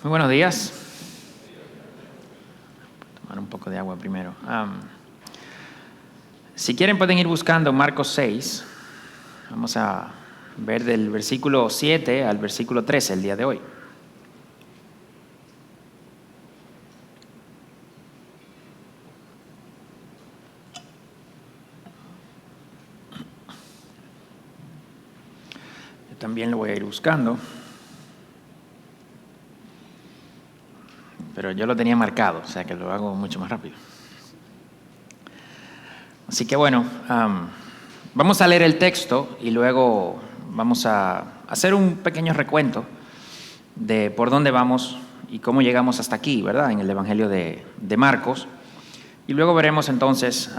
Muy buenos días. Voy a tomar un poco de agua primero. Si quieren pueden ir buscando Marcos 6. Vamos a ver del versículo 7 al versículo 13 el día de hoy. Yo también lo voy a ir buscando. Pero yo lo tenía marcado, o sea que lo hago mucho más rápido. Así que bueno, vamos a leer el texto y luego vamos a hacer un pequeño recuento de por dónde vamos y cómo llegamos hasta aquí, ¿verdad? En el Evangelio de Marcos. Y luego veremos entonces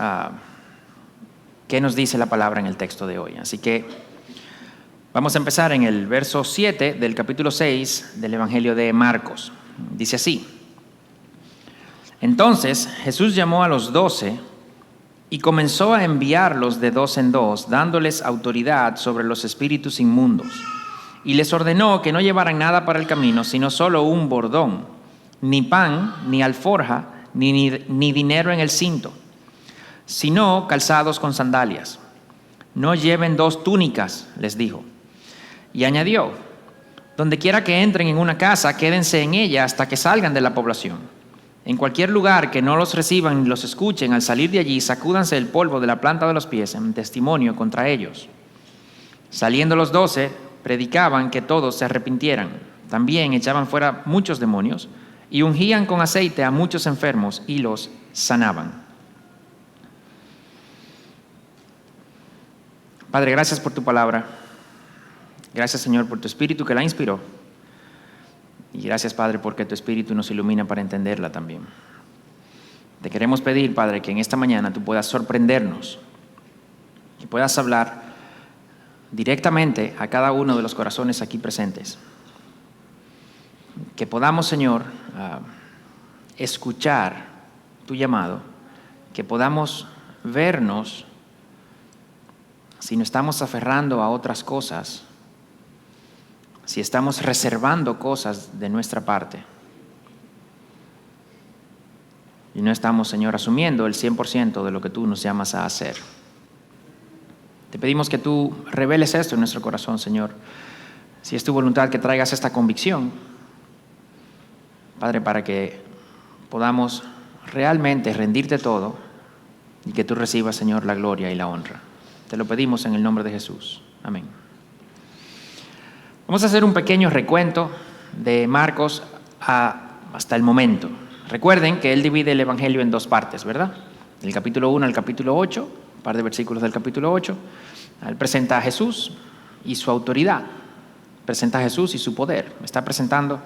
qué nos dice la palabra en el texto de hoy. Así que vamos a empezar en el verso 7 del capítulo 6 del Evangelio de Marcos. Dice así: Entonces Jesús llamó a los 12 y comenzó a enviarlos de dos en dos, dándoles autoridad sobre los espíritus inmundos. Y les ordenó que no llevaran nada para el camino, sino solo un bordón, ni pan, ni alforja, ni dinero en el cinto, sino calzados con sandalias. No lleven dos túnicas, les dijo. Y añadió: donde quiera que entren en una casa, quédense en ella hasta que salgan de la población. En cualquier lugar que no los reciban ni los escuchen, al salir de allí, sacúdanse el polvo de la planta de los pies en testimonio contra ellos. Saliendo los 12, predicaban que todos se arrepintieran. También echaban fuera muchos demonios y ungían con aceite a muchos enfermos y los sanaban. Padre, gracias por tu palabra. Gracias, Señor, por tu Espíritu que la inspiró. Y gracias, Padre, porque tu Espíritu nos ilumina para entenderla también. Te queremos pedir, Padre, que en esta mañana tú puedas sorprendernos, que puedas hablar directamente a cada uno de los corazones aquí presentes. Que podamos, Señor, escuchar tu llamado, que podamos vernos si no estamos aferrando a otras cosas, si estamos reservando cosas de nuestra parte y no estamos, Señor, asumiendo el 100% de lo que tú nos llamas a hacer. Te pedimos que tú reveles esto en nuestro corazón, Señor. Si es tu voluntad, que traigas esta convicción, Padre, para que podamos realmente rendirte todo y que tú recibas, Señor, la gloria y la honra. Te lo pedimos en el nombre de Jesús. Amén. Vamos a hacer un pequeño recuento de Marcos hasta el momento. Recuerden que él divide el Evangelio en dos partes, ¿verdad? Del capítulo 1 al capítulo 8, un par de versículos del capítulo 8. Él presenta a Jesús y su autoridad. Presenta a Jesús y su poder. Está presentando,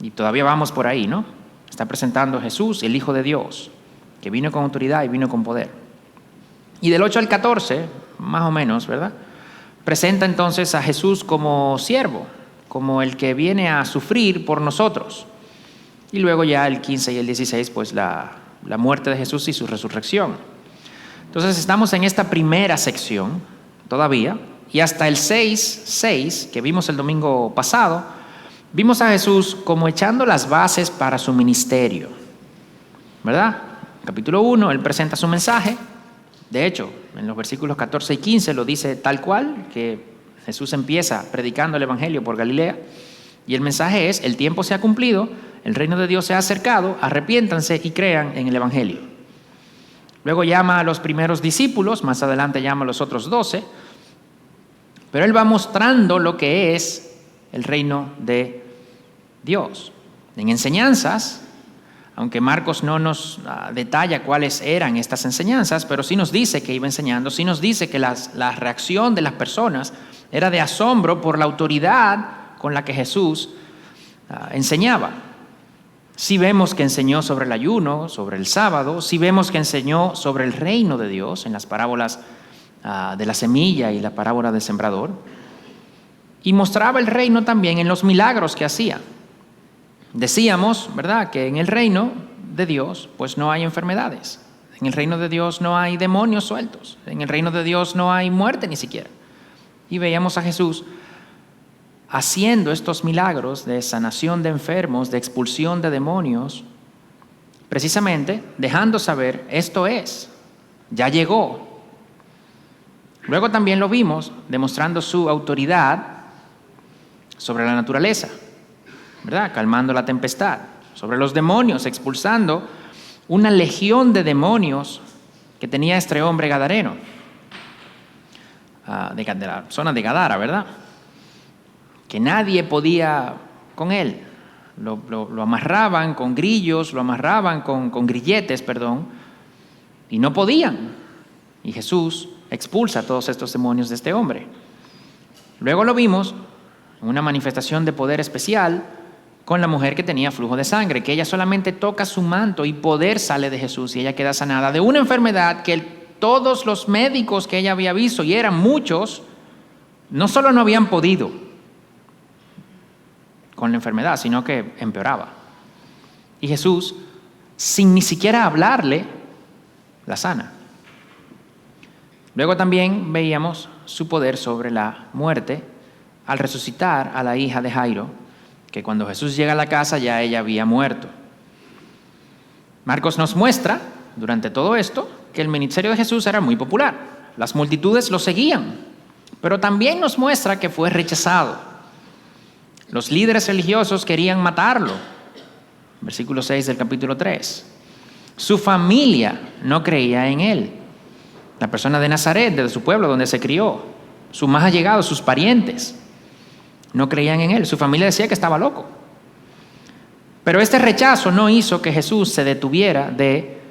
y todavía vamos por ahí, ¿no? Está presentando a Jesús, el Hijo de Dios, que vino con autoridad y vino con poder. Y del 8 al 14, más o menos, ¿verdad? Presenta entonces a Jesús como siervo, como el que viene a sufrir por nosotros. Y luego ya el 15 y el 16, pues la muerte de Jesús y su resurrección. Entonces estamos en esta primera sección todavía, y hasta el 6, que vimos el domingo pasado, vimos a Jesús como echando las bases para su ministerio, ¿verdad? Capítulo 1, él presenta su mensaje. De hecho, en los versículos 14 y 15 lo dice tal cual, que Jesús empieza predicando el Evangelio por Galilea, y el mensaje es: el tiempo se ha cumplido, el reino de Dios se ha acercado, arrepiéntanse y crean en el Evangelio. Luego llama a los primeros discípulos, más adelante llama a los otros 12, pero él va mostrando lo que es el reino de Dios. En enseñanzas, aunque Marcos no nos detalla cuáles eran estas enseñanzas, pero sí nos dice que iba enseñando, sí nos dice que la reacción de las personas era de asombro por la autoridad con la que Jesús enseñaba. Sí vemos que enseñó sobre el ayuno, sobre el sábado, sí vemos que enseñó sobre el reino de Dios en las parábolas de la semilla y la parábola del sembrador, y mostraba el reino también en los milagros que hacía. Decíamos, ¿verdad?, que en el reino de Dios pues no hay enfermedades, en el reino de Dios no hay demonios sueltos, en el reino de Dios no hay muerte ni siquiera. Y veíamos a Jesús haciendo estos milagros de sanación de enfermos, de expulsión de demonios, precisamente dejando saber, esto es, ya llegó. Luego también lo vimos demostrando su autoridad sobre la naturaleza, ¿verdad? Calmando la tempestad, sobre los demonios, expulsando una legión de demonios que tenía este hombre gadareno, de la zona de Gadara, ¿verdad? Que nadie podía con él. Lo amarraban con grillos, lo amarraban con grilletes, y no podían. Y Jesús expulsa a todos estos demonios de este hombre. Luego lo vimos en una manifestación de poder especial con la mujer que tenía flujo de sangre, que ella solamente toca su manto y poder sale de Jesús y ella queda sanada de una enfermedad que todos los médicos que ella había visto, y eran muchos, no solo no habían podido con la enfermedad, sino que empeoraba. Y Jesús, sin ni siquiera hablarle, la sana. Luego también veíamos su poder sobre la muerte al resucitar a la hija de Jairo, que cuando Jesús llega a la casa ya ella había muerto. Marcos nos muestra, durante todo esto, que el ministerio de Jesús era muy popular. Las multitudes lo seguían, pero también nos muestra que fue rechazado. Los líderes religiosos querían matarlo. Versículo 6 del capítulo 3. Su familia no creía en él. La persona de Nazaret, de su pueblo donde se crió, sus más allegados, sus parientes, no creían en él. Su familia decía que estaba loco. Pero este rechazo no hizo que Jesús se detuviera de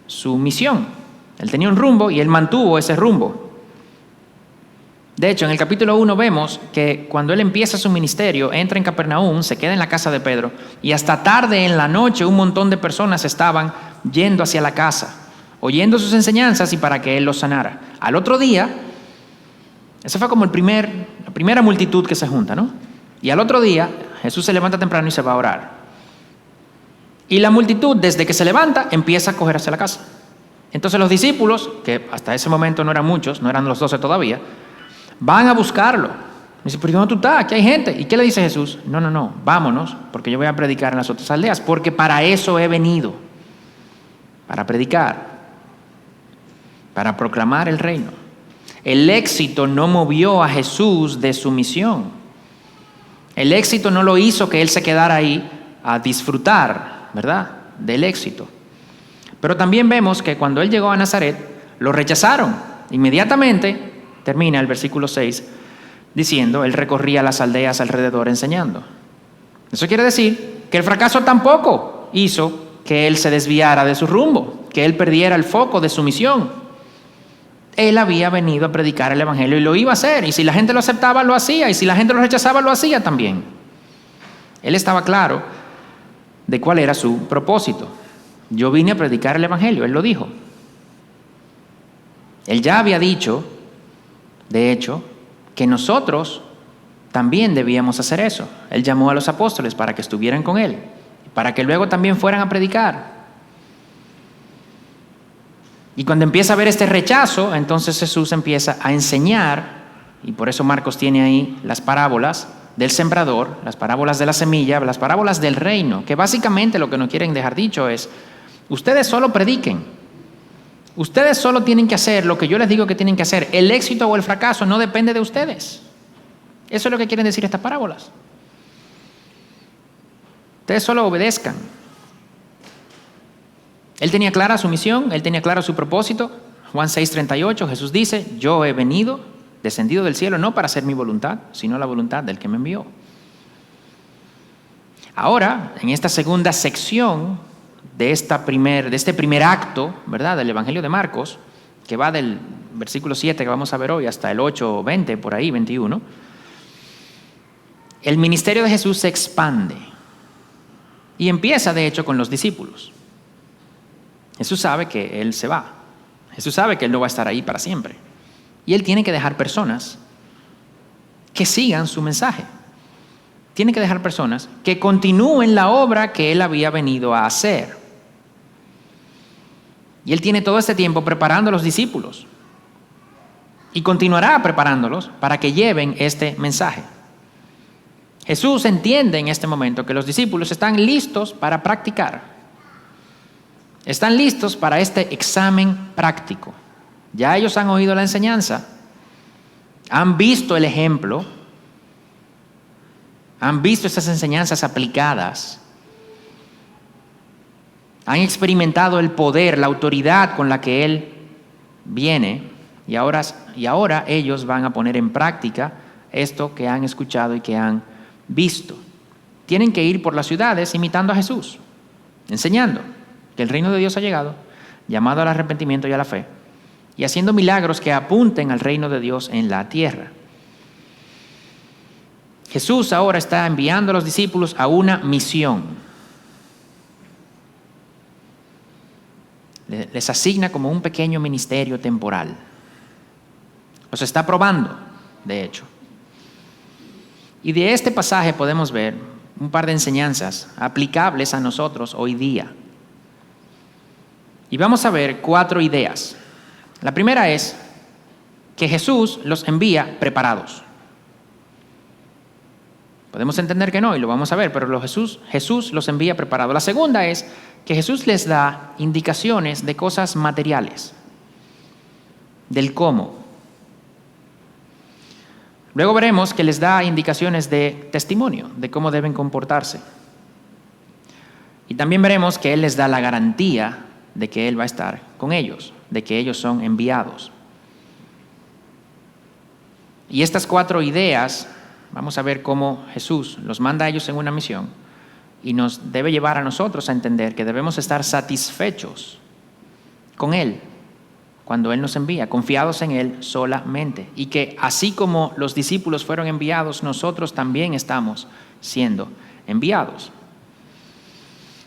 su misión. Él tenía un rumbo y él mantuvo ese rumbo. De hecho, en el capítulo 1 vemos que cuando él empieza su ministerio, entra en Capernaum, se queda en la casa de Pedro, y hasta tarde en la noche un montón de personas estaban yendo hacia la casa, oyendo sus enseñanzas y para que él los sanara. Al otro día, esa fue como la primera multitud que se junta, ¿no? Y al otro día, Jesús se levanta temprano y se va a orar. Y la multitud, desde que se levanta, empieza a correr hacia la casa. Entonces los discípulos, que hasta ese momento no eran muchos, no eran los 12 todavía, van a buscarlo. Dice, pero ¿dónde tú estás? Aquí hay gente. ¿Y qué le dice Jesús? No, vámonos, porque yo voy a predicar en las otras aldeas, porque para eso he venido, para predicar, para proclamar el reino. El éxito no movió a Jesús de su misión. El éxito no lo hizo que él se quedara ahí a disfrutar, ¿verdad?, del éxito. Pero también vemos que cuando él llegó a Nazaret, lo rechazaron. Inmediatamente termina el versículo 6 diciendo, él recorría las aldeas alrededor enseñando. Eso quiere decir que el fracaso tampoco hizo que él se desviara de su rumbo, que él perdiera el foco de su misión. Él había venido a predicar el evangelio y lo iba a hacer. Y si la gente lo aceptaba, lo hacía. Y si la gente lo rechazaba, lo hacía también. Él estaba claro de cuál era su propósito. Yo vine a predicar el evangelio, él lo dijo. Él ya había dicho, de hecho, que nosotros también debíamos hacer eso. Él llamó a los apóstoles para que estuvieran con él, para que luego también fueran a predicar. Y cuando empieza a ver este rechazo, entonces Jesús empieza a enseñar, y por eso Marcos tiene ahí las parábolas del sembrador, las parábolas de la semilla, las parábolas del reino, que básicamente lo que nos quieren dejar dicho es, ustedes solo prediquen, ustedes solo tienen que hacer lo que yo les digo que tienen que hacer, el éxito o el fracaso no depende de ustedes. Eso es lo que quieren decir estas parábolas. Ustedes solo obedezcan. Él tenía clara su misión, él tenía claro su propósito. Juan 6:38, Jesús dice, yo he venido, descendido del cielo, no para hacer mi voluntad, sino la voluntad del que me envió. Ahora, en esta segunda sección de este primer acto, ¿verdad?, del Evangelio de Marcos, que va del versículo 7 que vamos a ver hoy hasta el 8, 20, por ahí, 21, el ministerio de Jesús se expande y empieza, de hecho, con los discípulos. Jesús sabe que Él se va. Jesús sabe que Él no va a estar ahí para siempre. Y Él tiene que dejar personas que sigan su mensaje. Tiene que dejar personas que continúen la obra que Él había venido a hacer. Y Él tiene todo este tiempo preparando a los discípulos. Y continuará preparándolos para que lleven este mensaje. Jesús entiende en este momento que los discípulos están listos para practicar. Están listos para este examen práctico. Ya ellos han oído la enseñanza, han visto el ejemplo, han visto estas enseñanzas aplicadas, han experimentado el poder, la autoridad con la que Él viene, y ahora ellos van a poner en práctica esto que han escuchado y que han visto. Tienen que ir por las ciudades imitando a Jesús, enseñando que el reino de Dios ha llegado, llamado al arrepentimiento y a la fe, y haciendo milagros que apunten al reino de Dios en la tierra. Jesús ahora está enviando a los discípulos a una misión. Les asigna como un pequeño ministerio temporal. Los está probando, de hecho. Y de este pasaje podemos ver un par de enseñanzas aplicables a nosotros hoy día. Y vamos a ver 4 ideas. La primera es que Jesús los envía preparados. Podemos entender que no, y lo vamos a ver, pero Jesús los envía preparados. La segunda es que Jesús les da indicaciones de cosas materiales, del cómo. Luego veremos que les da indicaciones de testimonio, de cómo deben comportarse. Y también veremos que Él les da la garantía de que Él va a estar con ellos, de que ellos son enviados. Y estas 4 ideas, vamos a ver cómo Jesús los manda a ellos en una misión y nos debe llevar a nosotros a entender que debemos estar satisfechos con Él cuando Él nos envía, confiados en Él solamente, y que así como los discípulos fueron enviados, nosotros también estamos siendo enviados.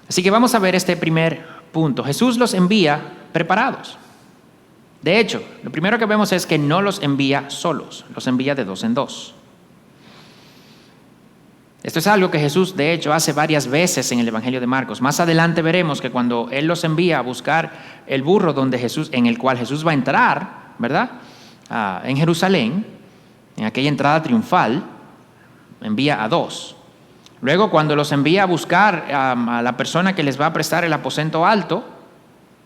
Así que vamos a ver este primer punto. Jesús los envía preparados. De hecho, lo primero que vemos es que no los envía solos, los envía de 2 en 2. Esto es algo que Jesús, de hecho, hace varias veces en el Evangelio de Marcos. Más adelante veremos que cuando Él los envía a buscar el burro en el cual Jesús va a entrar, ¿verdad? En Jerusalén, en aquella entrada triunfal, envía a 2. Luego, cuando los envía a buscar a la persona que les va a prestar el aposento alto,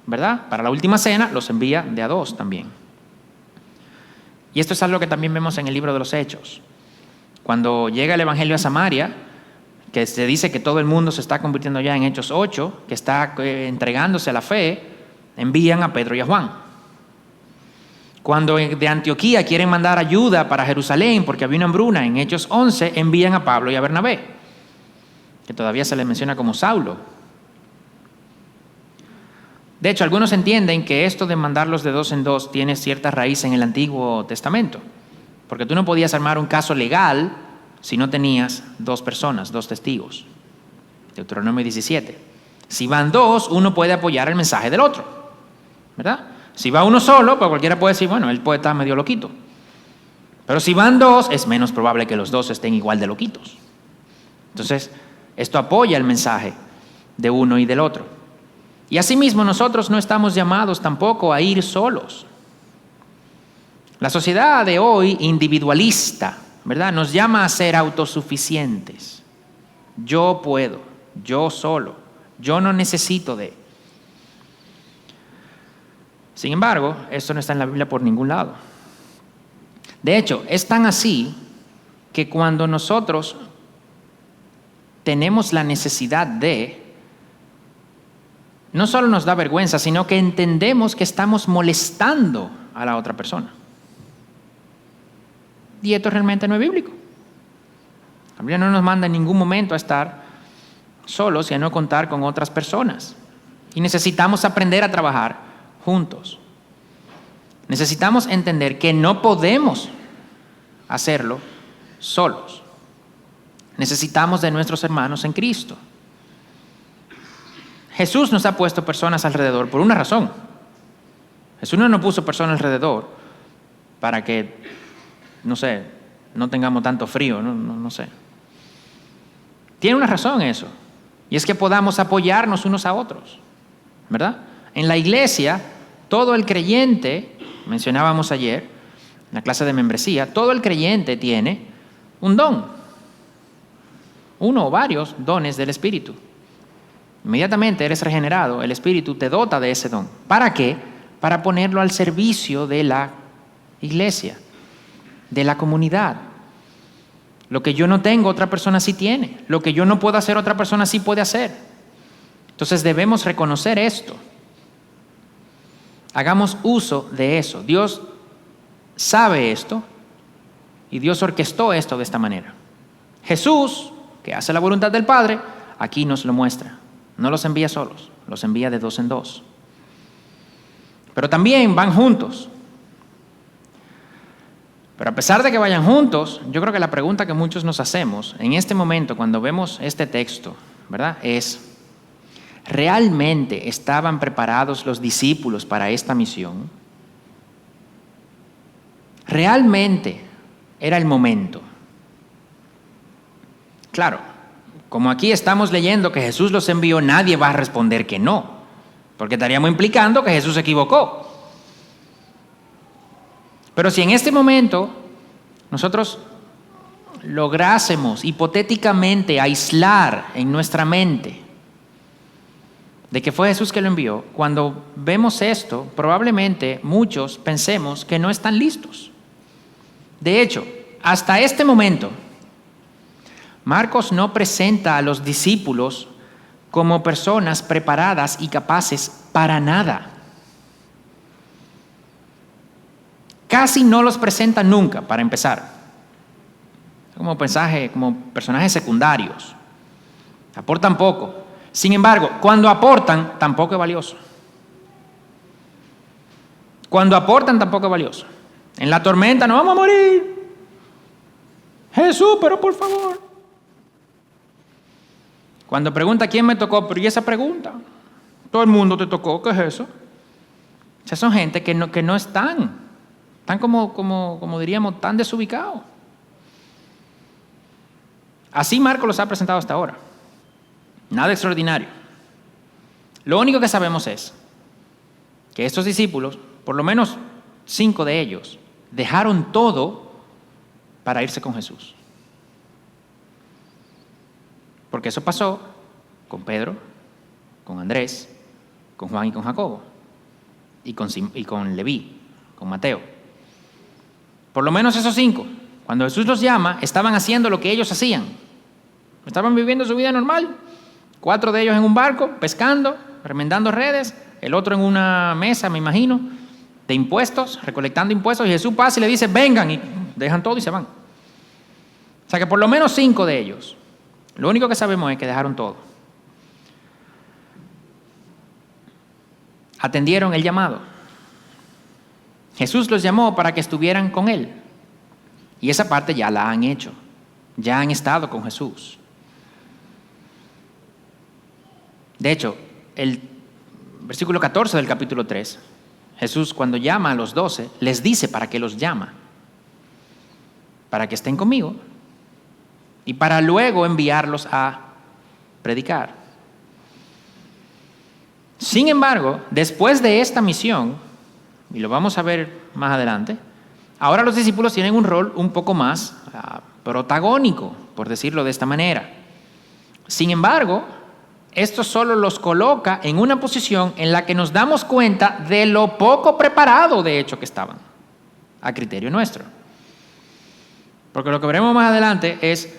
¿verdad? Para la última cena, los envía de a 2 también. Y esto es algo que también vemos en el libro de los Hechos. Cuando llega el Evangelio a Samaria, que se dice que todo el mundo se está convirtiendo ya en Hechos 8, que está entregándose a la fe, envían a Pedro y a Juan. Cuando de Antioquía quieren mandar ayuda para Jerusalén porque había una hambruna, en Hechos 11 envían a Pablo y a Bernabé, que todavía se les menciona como Saulo. De hecho, algunos entienden que esto de mandarlos de 2 en 2 tiene cierta raíz en el Antiguo Testamento, porque tú no podías armar un caso legal si no tenías 2 personas, 2 testigos. Deuteronomio 17. Si van 2, uno puede apoyar el mensaje del otro, ¿verdad? Si va uno solo, pues cualquiera puede decir, bueno, él puede estar medio loquito. Pero si van 2, es menos probable que los 2 estén igual de loquitos. Entonces, esto apoya el mensaje de uno y del otro. Y asimismo, nosotros no estamos llamados tampoco a ir solos. La sociedad de hoy, individualista, ¿verdad?, nos llama a ser autosuficientes. Yo puedo, yo solo, yo no necesito de. Sin embargo, esto no está en la Biblia por ningún lado. De hecho, es tan así que cuando nosotros tenemos la necesidad de, no solo nos da vergüenza, sino que entendemos que estamos molestando a la otra persona. Y esto realmente no es bíblico. La Biblia no nos manda en ningún momento a estar solos y a no contar con otras personas. Y necesitamos aprender a trabajar juntos. Necesitamos entender que no podemos hacerlo solos. Necesitamos de nuestros hermanos en Cristo. Jesús nos ha puesto personas alrededor por una razón. Jesús no nos puso personas alrededor para que, no tengamos tanto frío, no sé. Tiene una razón eso, y es que podamos apoyarnos unos a otros, ¿verdad? En la iglesia, todo el creyente, mencionábamos ayer, en la clase de membresía, todo el creyente tiene un don. uno o varios dones del Espíritu. Inmediatamente eres regenerado, el Espíritu te dota de ese don. ¿Para qué? Para ponerlo al servicio de la iglesia, de la comunidad. Lo que yo no tengo, otra persona sí tiene. Lo que yo no puedo hacer, otra persona sí puede hacer. Entonces debemos reconocer esto. Hagamos uso de eso. Dios sabe esto y Dios orquestó esto de esta manera. Jesús, que hace la voluntad del Padre, aquí nos lo muestra. No los envía solos, los envía de dos en dos. Pero también van juntos. Pero a pesar de que vayan juntos, yo creo que la pregunta que muchos nos hacemos en este momento cuando vemos este texto, ¿verdad? Es, ¿realmente estaban preparados los discípulos para esta misión? ¿Realmente era el momento? Claro, como aquí estamos leyendo que Jesús los envió, nadie va a responder que no, porque estaríamos implicando que Jesús se equivocó. Pero si en este momento nosotros lográsemos hipotéticamente aislar en nuestra mente de que fue Jesús que lo envió, cuando vemos esto, probablemente muchos pensemos que no están listos. De hecho, hasta este momento, Marcos no presenta a los discípulos como personas preparadas y capaces para nada. Casi no los presenta nunca, para empezar. Como personajes secundarios. Aportan poco. Sin embargo, cuando aportan, tampoco es valioso. Cuando aportan, tampoco es valioso. En la tormenta nos vamos a morir. Jesús, pero por favor. Cuando pregunta quién me tocó, pero ¿y esa pregunta? Todo el mundo te tocó, ¿qué es eso? O sea, son gente que no están como diríamos, tan desubicados. Así Marcos los ha presentado hasta ahora. Nada extraordinario. Lo único que sabemos es que estos discípulos, por lo menos 5 de ellos, dejaron todo para irse con Jesús. Porque eso pasó con Pedro, con Andrés, con Juan y con Jacobo, y con Leví, con Mateo. Por lo menos esos 5, cuando Jesús los llama, estaban haciendo lo que ellos hacían. Estaban viviendo su vida normal. 4 de ellos en un barco, pescando, remendando redes, el otro en una mesa, me imagino, de impuestos, recolectando impuestos, y Jesús pasa y le dice, vengan, y dejan todo y se van. O sea que por lo menos 5 de ellos, lo único que sabemos es que dejaron todo. Atendieron el llamado. Jesús los llamó para que estuvieran con Él. Y esa parte ya la han hecho. Ya han estado con Jesús. De hecho, el versículo 14 del capítulo 3, Jesús cuando llama a los 12, les dice para qué los llama. Para que estén conmigo y para luego enviarlos a predicar. Sin embargo, después de esta misión, y lo vamos a ver más adelante, ahora los discípulos tienen un rol un poco más protagónico, por decirlo de esta manera. Sin embargo, esto solo los coloca en una posición en la que nos damos cuenta de lo poco preparado, de hecho, que estaban, a criterio nuestro. Porque lo que veremos más adelante es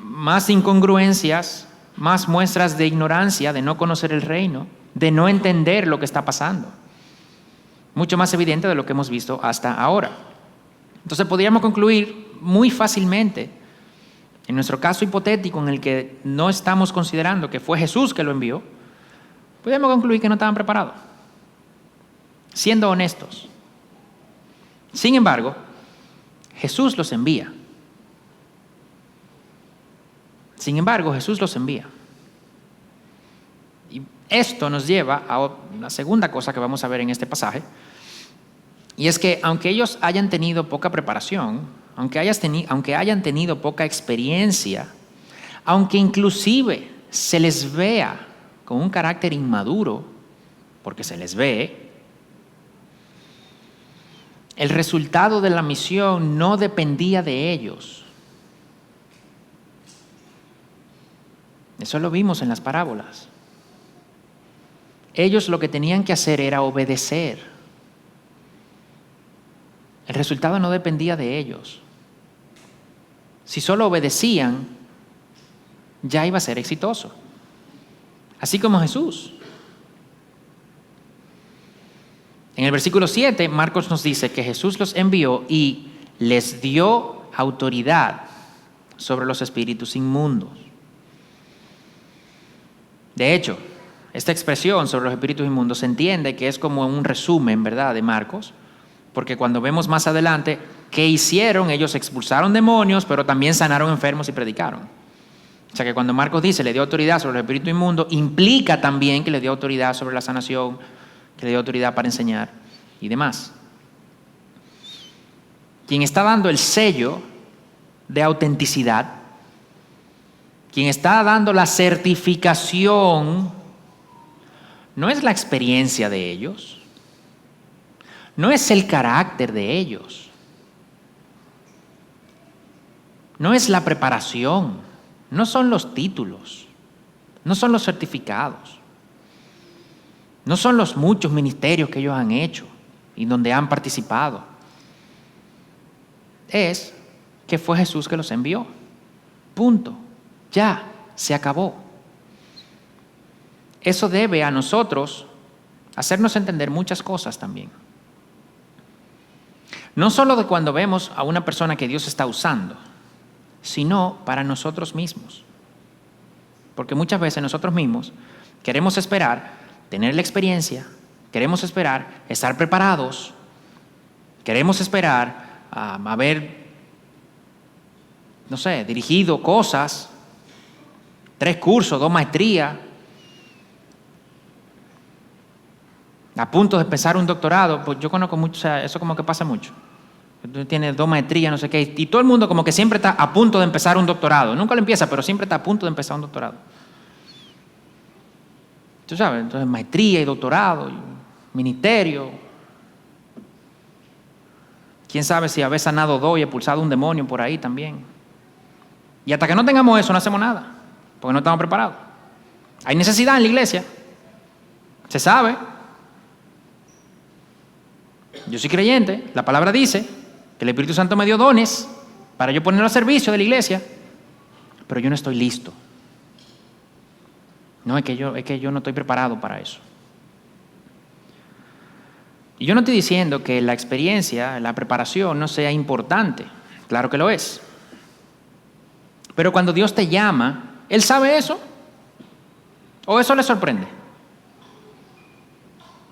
más incongruencias, más muestras de ignorancia, de no conocer el reino, de no entender lo que está pasando. Mucho más evidente de lo que hemos visto hasta ahora. Entonces podríamos concluir muy fácilmente, en nuestro caso hipotético en el que no estamos considerando que fue Jesús que lo envió, podríamos concluir que no estaban preparados, siendo honestos. Sin embargo, Jesús los envía. Sin embargo, Jesús los envía. Y esto nos lleva a la segunda cosa que vamos a ver en este pasaje, y es que aunque ellos hayan tenido poca preparación, aunque hayan tenido poca experiencia, aunque inclusive se les vea con un carácter inmaduro, porque se les ve, el resultado de la misión no dependía de ellos. Eso lo vimos en las parábolas. Ellos lo que tenían que hacer era obedecer. El resultado no dependía de ellos. Si solo obedecían, ya iba a ser exitoso. Así como Jesús. En el versículo 7, Marcos nos dice que Jesús los envió y les dio autoridad sobre los espíritus inmundos. De hecho, esta expresión sobre los espíritus inmundos se entiende que es como un resumen, ¿verdad?, de Marcos, porque cuando vemos más adelante qué hicieron, ellos expulsaron demonios, pero también sanaron enfermos y predicaron. O sea que cuando Marcos dice le dio autoridad sobre los espíritus inmundos, implica también que le dio autoridad sobre la sanación, que le dio autoridad para enseñar y demás. Quien está dando el sello de autenticidad, quien está dando la certificación, no es la experiencia de ellos, no es el carácter de ellos, no es la preparación, no son los títulos, no son los certificados, no son los muchos ministerios que ellos han hecho y donde han participado. Es que fue Jesús que los envió. Punto. Ya, se acabó. Eso debe a nosotros hacernos entender muchas cosas también. No solo de cuando vemos a una persona que Dios está usando, sino para nosotros mismos. Porque muchas veces nosotros mismos queremos esperar tener la experiencia, queremos esperar estar preparados, queremos esperar haber, no sé, dirigido cosas, 3 cursos, 2 maestrías, a punto de empezar un doctorado. Pues yo conozco mucho, o sea, eso como que pasa mucho. Tú tienes 2 maestrías, no sé qué, y todo el mundo como que siempre está a punto de empezar un doctorado. Nunca lo empieza, pero siempre está a punto de empezar un doctorado. Tú sabes, entonces maestría y doctorado, y ministerio. Quién sabe si haber sanado 2 y expulsado un demonio por ahí también. Y hasta que no tengamos eso, no hacemos nada, porque no estamos preparados. Hay necesidad en la iglesia, se sabe. Yo soy creyente, la palabra dice que el Espíritu Santo me dio dones para yo ponerlo al servicio de la iglesia, pero yo no estoy listo. No, es que yo no estoy preparado para eso. Y yo no estoy diciendo que la experiencia, la preparación no sea importante. Claro que lo es. Pero cuando Dios te llama, ¿Él sabe eso? ¿O eso le sorprende?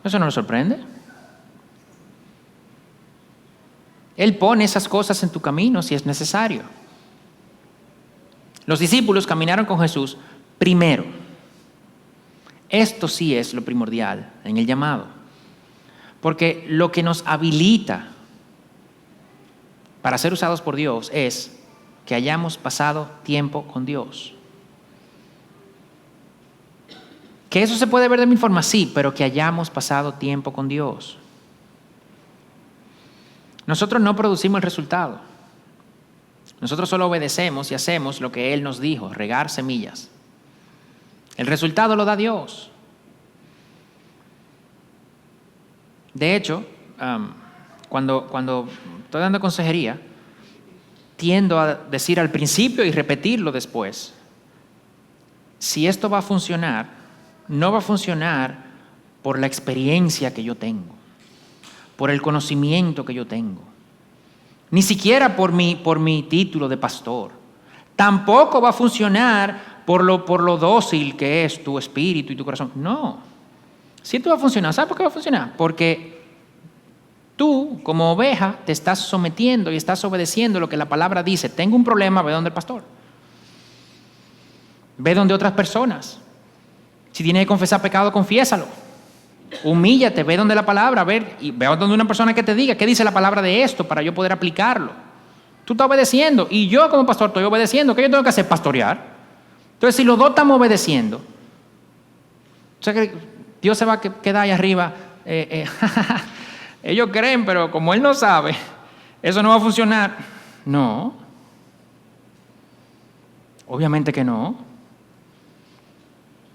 ¿Eso no le sorprende? Él pone esas cosas en tu camino si es necesario. Los discípulos caminaron con Jesús primero. Esto sí es lo primordial en el llamado. Porque lo que nos habilita para ser usados por Dios es que hayamos pasado tiempo con Dios. Que eso se puede ver de mi forma, sí, pero que hayamos pasado tiempo con Dios. Nosotros no producimos el resultado. Nosotros solo obedecemos y hacemos lo que Él nos dijo, regar semillas. El resultado lo da Dios. De hecho, cuando estoy dando consejería, tiendo a decir al principio y repetirlo después. Si esto va a funcionar, no va a funcionar por la experiencia que yo tengo, por el conocimiento que yo tengo, ni siquiera por mi título de pastor. Tampoco va a funcionar por lo dócil que es tu espíritu y tu corazón. No. Si esto va a funcionar, ¿sabes por qué va a funcionar? Porque tú, como oveja, te estás sometiendo y estás obedeciendo lo que la palabra dice. Tengo un problema, ve donde el pastor. Ve donde otras personas. Si tienes que confesar pecado, confiésalo. Humíllate, ve donde la palabra, ve donde una persona que te diga qué dice la palabra de esto para yo poder aplicarlo. Tú estás obedeciendo y yo como pastor estoy obedeciendo. ¿Qué yo tengo que hacer? Pastorear. Entonces, si los dos estamos obedeciendo, o sea que Dios se va a quedar ahí arriba. Ellos creen, pero como Él no sabe, eso no va a funcionar. No. Obviamente que no.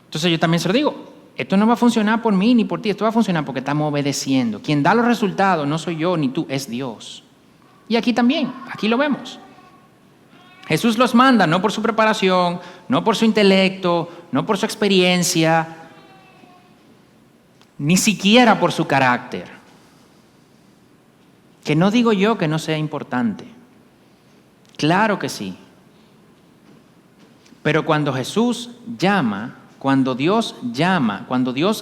Entonces yo también se lo digo, esto no va a funcionar por mí ni por ti, esto va a funcionar porque estamos obedeciendo. Quien da los resultados no soy yo ni tú, es Dios. Y aquí también, aquí lo vemos. Jesús los manda no por su preparación, no por su intelecto, no por su experiencia, ni siquiera por su carácter. Que no digo yo que no sea importante. Claro que sí. Pero cuando Jesús llama, cuando Dios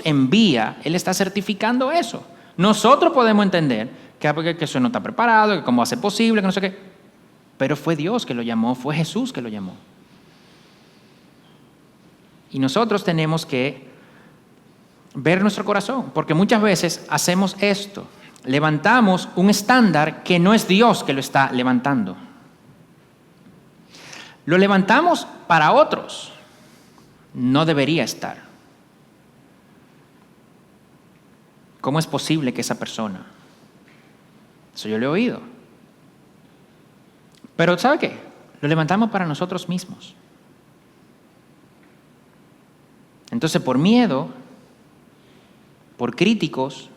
envía, Él está certificando eso. Nosotros podemos entender que eso no está preparado, que cómo va a ser posible, que no sé qué. Pero fue Dios que lo llamó, fue Jesús que lo llamó. Y nosotros tenemos que ver nuestro corazón, porque muchas veces hacemos esto. Levantamos un estándar que no es Dios que lo está levantando. Lo levantamos para otros. No debería estar. ¿Cómo es posible que esa persona? Eso yo lo he oído. Pero ¿sabe qué? Lo levantamos para nosotros mismos. Entonces, por miedo, por críticos,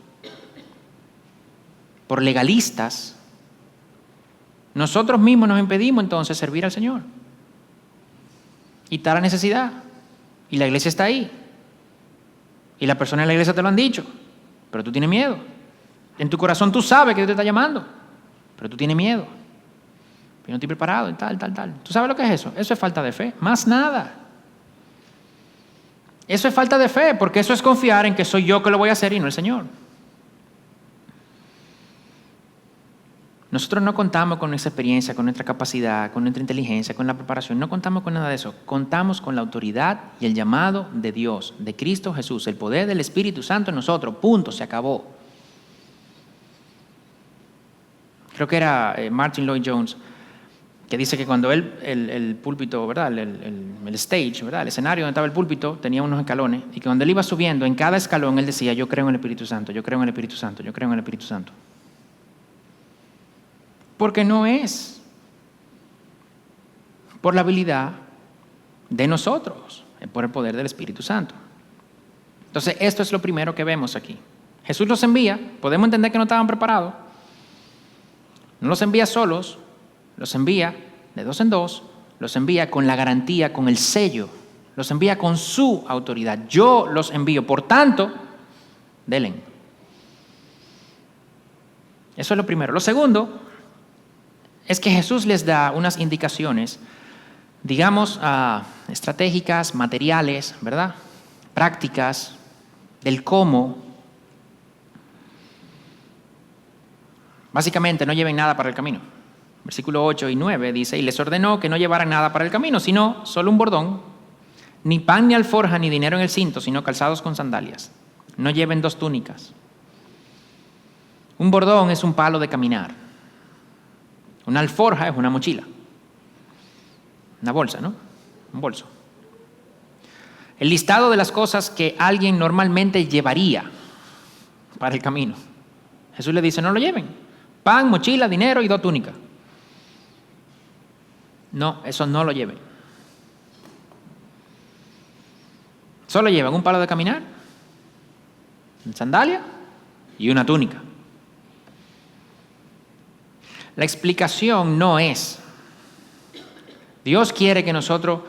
por legalistas, nosotros mismos nos impedimos entonces servir al Señor. Y está la necesidad. Y la iglesia está ahí. Y las personas en la iglesia te lo han dicho. Pero tú tienes miedo. En tu corazón tú sabes que Dios te está llamando. Pero tú tienes miedo. Yo no estoy preparado y tal. ¿Tú sabes lo que es eso? Eso es falta de fe. Más nada. Eso es falta de fe, porque eso es confiar en que soy yo que lo voy a hacer y no el Señor. Nosotros no contamos con nuestra experiencia, con nuestra capacidad, con nuestra inteligencia, con la preparación. No contamos con nada de eso. Contamos con la autoridad y el llamado de Dios, de Cristo Jesús, el poder del Espíritu Santo en nosotros. Punto, se acabó. Creo que era Martin Lloyd-Jones, que dice que cuando el púlpito, ¿verdad? El stage, ¿verdad? El escenario donde estaba el púlpito tenía unos escalones, y que cuando él iba subiendo, en cada escalón él decía: yo creo en el Espíritu Santo, yo creo en el Espíritu Santo, yo creo en el Espíritu Santo. Porque no es por la habilidad de nosotros, es por el poder del Espíritu Santo. Entonces, esto es lo primero que vemos aquí. Jesús los envía, podemos entender que no estaban preparados. No los envía solos, los envía de dos en dos, los envía con la garantía, con el sello, los envía con su autoridad. Yo los envío, por tanto, delen. Eso es lo primero. Lo segundo es que Jesús les da unas indicaciones, digamos, estratégicas, materiales, ¿verdad? Prácticas, del cómo. Básicamente, no lleven nada para el camino. Versículo 8 y 9 dice: y les ordenó que no llevaran nada para el camino, sino solo un bordón, ni pan ni alforja ni dinero en el cinto, sino calzados con sandalias. No lleven 2 túnicas. Un bordón es un palo de caminar. Una alforja es una mochila. Una bolsa, ¿no? Un bolso. El listado de las cosas que alguien normalmente llevaría para el camino. Jesús le dice: no lo lleven. Pan, mochila, dinero y 2 túnicas. No, eso no lo lleven. Solo llevan un palo de caminar, una sandalia y una túnica. La explicación no es: Dios quiere que nosotros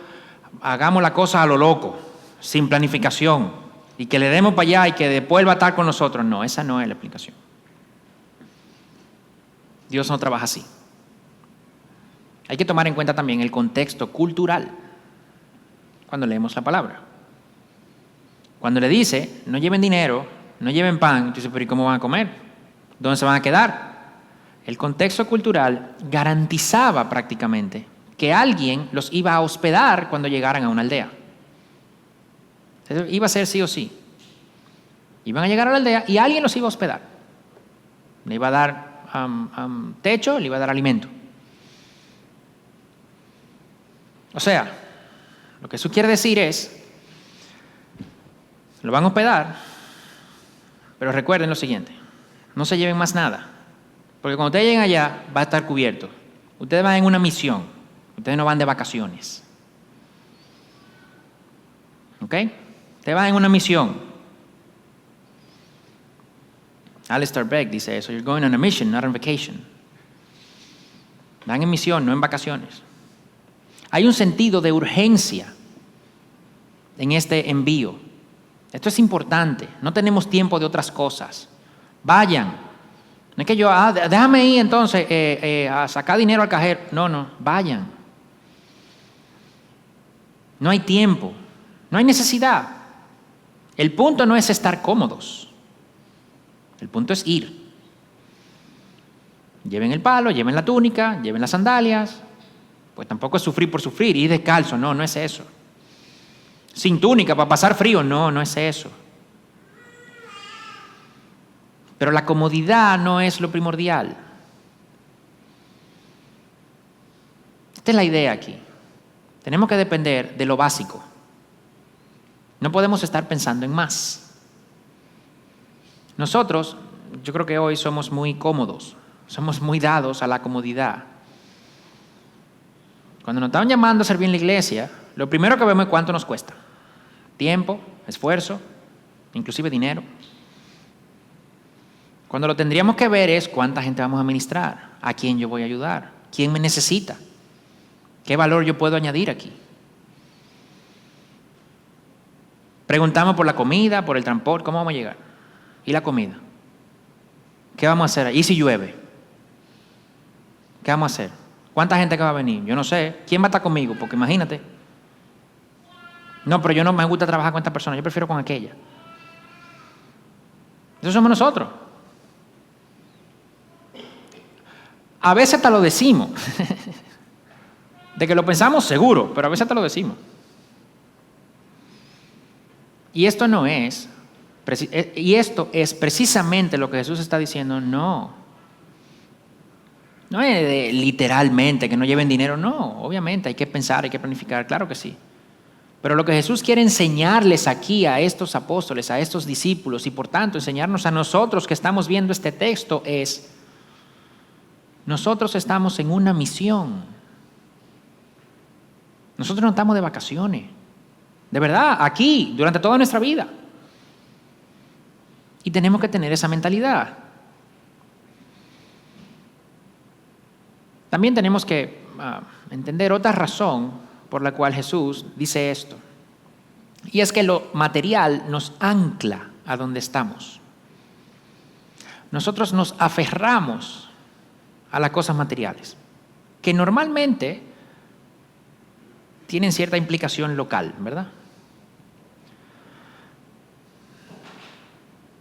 hagamos la cosa a lo loco, sin planificación, y que le demos para allá y que después va a estar con nosotros. No, esa no es la explicación. Dios no trabaja así. Hay que tomar en cuenta también el contexto cultural cuando leemos la palabra. Cuando le dice: no lleven dinero, no lleven pan, tú dices: pero ¿y cómo van a comer? ¿Dónde se van a quedar? El contexto cultural garantizaba prácticamente que alguien los iba a hospedar cuando llegaran a una aldea. Iba a ser sí o sí. Iban a llegar a la aldea y alguien los iba a hospedar. Le iba a dar techo, le iba a dar alimento. O sea, lo que eso quiere decir es: lo van a hospedar, pero recuerden lo siguiente: no se lleven más nada, porque cuando ustedes lleguen allá va a estar cubierto. Ustedes van en una misión, ustedes no van de vacaciones. ¿Ok? Te vas en una misión. Alistair Begg dice eso. You're going on a mission, not on vacation. Van en misión, no en vacaciones. Hay un sentido de urgencia en este envío. Esto es importante. No tenemos tiempo de otras cosas. Vayan. No es que yo, déjame ir entonces a sacar dinero al cajero. No, vayan. No hay tiempo. No hay necesidad. El punto no es estar cómodos. El punto es ir. Lleven el palo, lleven la túnica, lleven las sandalias. Pues tampoco es sufrir por sufrir, ir descalzo. No es eso. Sin túnica para pasar frío. No es eso. Pero la comodidad no es lo primordial. Esta es la idea aquí. Tenemos que depender de lo básico. No podemos estar pensando en más. Nosotros, yo creo que hoy somos muy cómodos, somos muy dados a la comodidad. Cuando nos estaban llamando a servir en la iglesia, lo primero que vemos es cuánto nos cuesta. Tiempo, esfuerzo, inclusive dinero. Cuando lo tendríamos que ver es cuánta gente vamos a ministrar, a quién yo voy a ayudar, quién me necesita, qué valor yo puedo añadir aquí. Preguntamos por la comida, por el transporte, ¿cómo vamos a llegar? ¿Y la comida? ¿Qué vamos a hacer? ¿Y si llueve? ¿Qué vamos a hacer? ¿Cuánta gente que va a venir? Yo no sé. ¿Quién va a estar conmigo? Porque imagínate. No, pero yo no me gusta trabajar con esta persona, yo prefiero con aquella. Eso somos nosotros. A veces hasta lo decimos. De que lo pensamos seguro, pero a veces hasta lo decimos. Y esto es precisamente lo que Jesús está diciendo. No es de literalmente que no lleven dinero. No, obviamente hay que pensar, hay que planificar, claro que sí. Pero lo que Jesús quiere enseñarles aquí a estos apóstoles, a estos discípulos, y por tanto enseñarnos a nosotros que estamos viendo este texto es: nosotros estamos en una misión. Nosotros no estamos de vacaciones. De verdad, aquí, durante toda nuestra vida. Y tenemos que tener esa mentalidad. También tenemos que entender otra razón por la cual Jesús dice esto. Y es que lo material nos ancla a donde estamos. Nosotros nos aferramos a las cosas materiales, que normalmente tienen cierta implicación local, ¿verdad?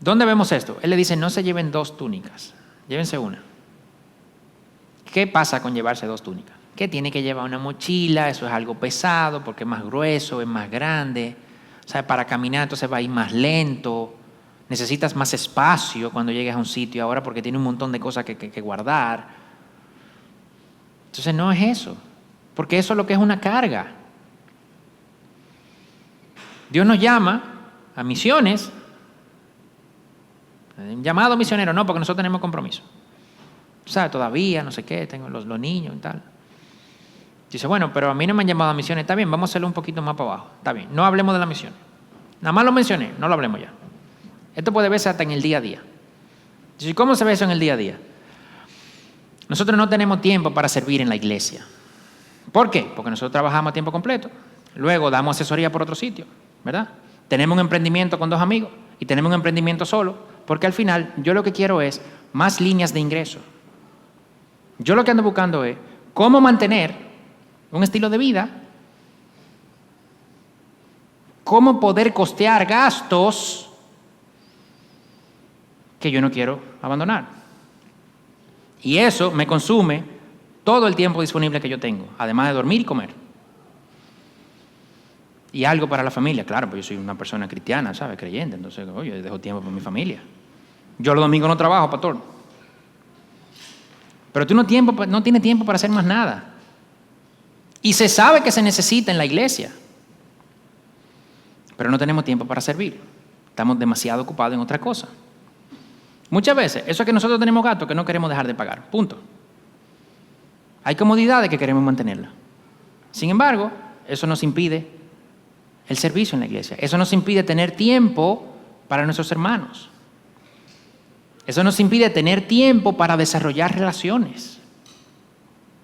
¿Dónde vemos esto? Él le dice, no se lleven 2 túnicas, llévense una. ¿Qué pasa con llevarse 2 túnicas? Que tiene que llevar una mochila, eso es algo pesado porque es más grueso, es más grande. O sea, para caminar entonces va a ir más lento. Necesitas más espacio cuando llegues a un sitio ahora porque tiene un montón de cosas que guardar. Entonces no es eso, porque eso es lo que es una carga. Dios nos llama a misiones. Un llamado misionero, no, porque nosotros tenemos compromiso. ¿Sabes? Todavía, no sé qué, tengo los niños y tal. Dice, bueno, pero a mí no me han llamado a misiones. Está bien, vamos a hacerlo un poquito más para abajo. Está bien, no hablemos de las misiones. Nada más lo mencioné, no lo hablemos ya. Esto puede verse hasta en el día a día. Dice, ¿cómo se ve eso en el día a día? Nosotros no tenemos tiempo para servir en la iglesia. ¿Por qué? Porque nosotros trabajamos a tiempo completo. Luego damos asesoría por otro sitio, ¿verdad? Tenemos un emprendimiento con 2 amigos y tenemos un emprendimiento solo. Porque al final yo lo que quiero es más líneas de ingreso. Yo lo que ando buscando es cómo mantener un estilo de vida, cómo poder costear gastos que yo no quiero abandonar. Y eso me consume todo el tiempo disponible que yo tengo, además de dormir y comer. Y algo para la familia, claro, pues yo soy una persona cristiana, ¿sabes? Creyente, entonces, oye, dejo tiempo para mi familia. Yo los domingos no trabajo, pastor. Pero tú no tienes tiempo para hacer más nada. Y se sabe que se necesita en la iglesia. Pero no tenemos tiempo para servir. Estamos demasiado ocupados en otra cosa. Muchas veces, eso es que nosotros tenemos gastos que no queremos dejar de pagar. Punto. Hay comodidades que queremos mantenerlas. Sin embargo, eso nos impide el servicio en la iglesia. Eso nos impide tener tiempo para nuestros hermanos. Eso nos impide tener tiempo para desarrollar relaciones.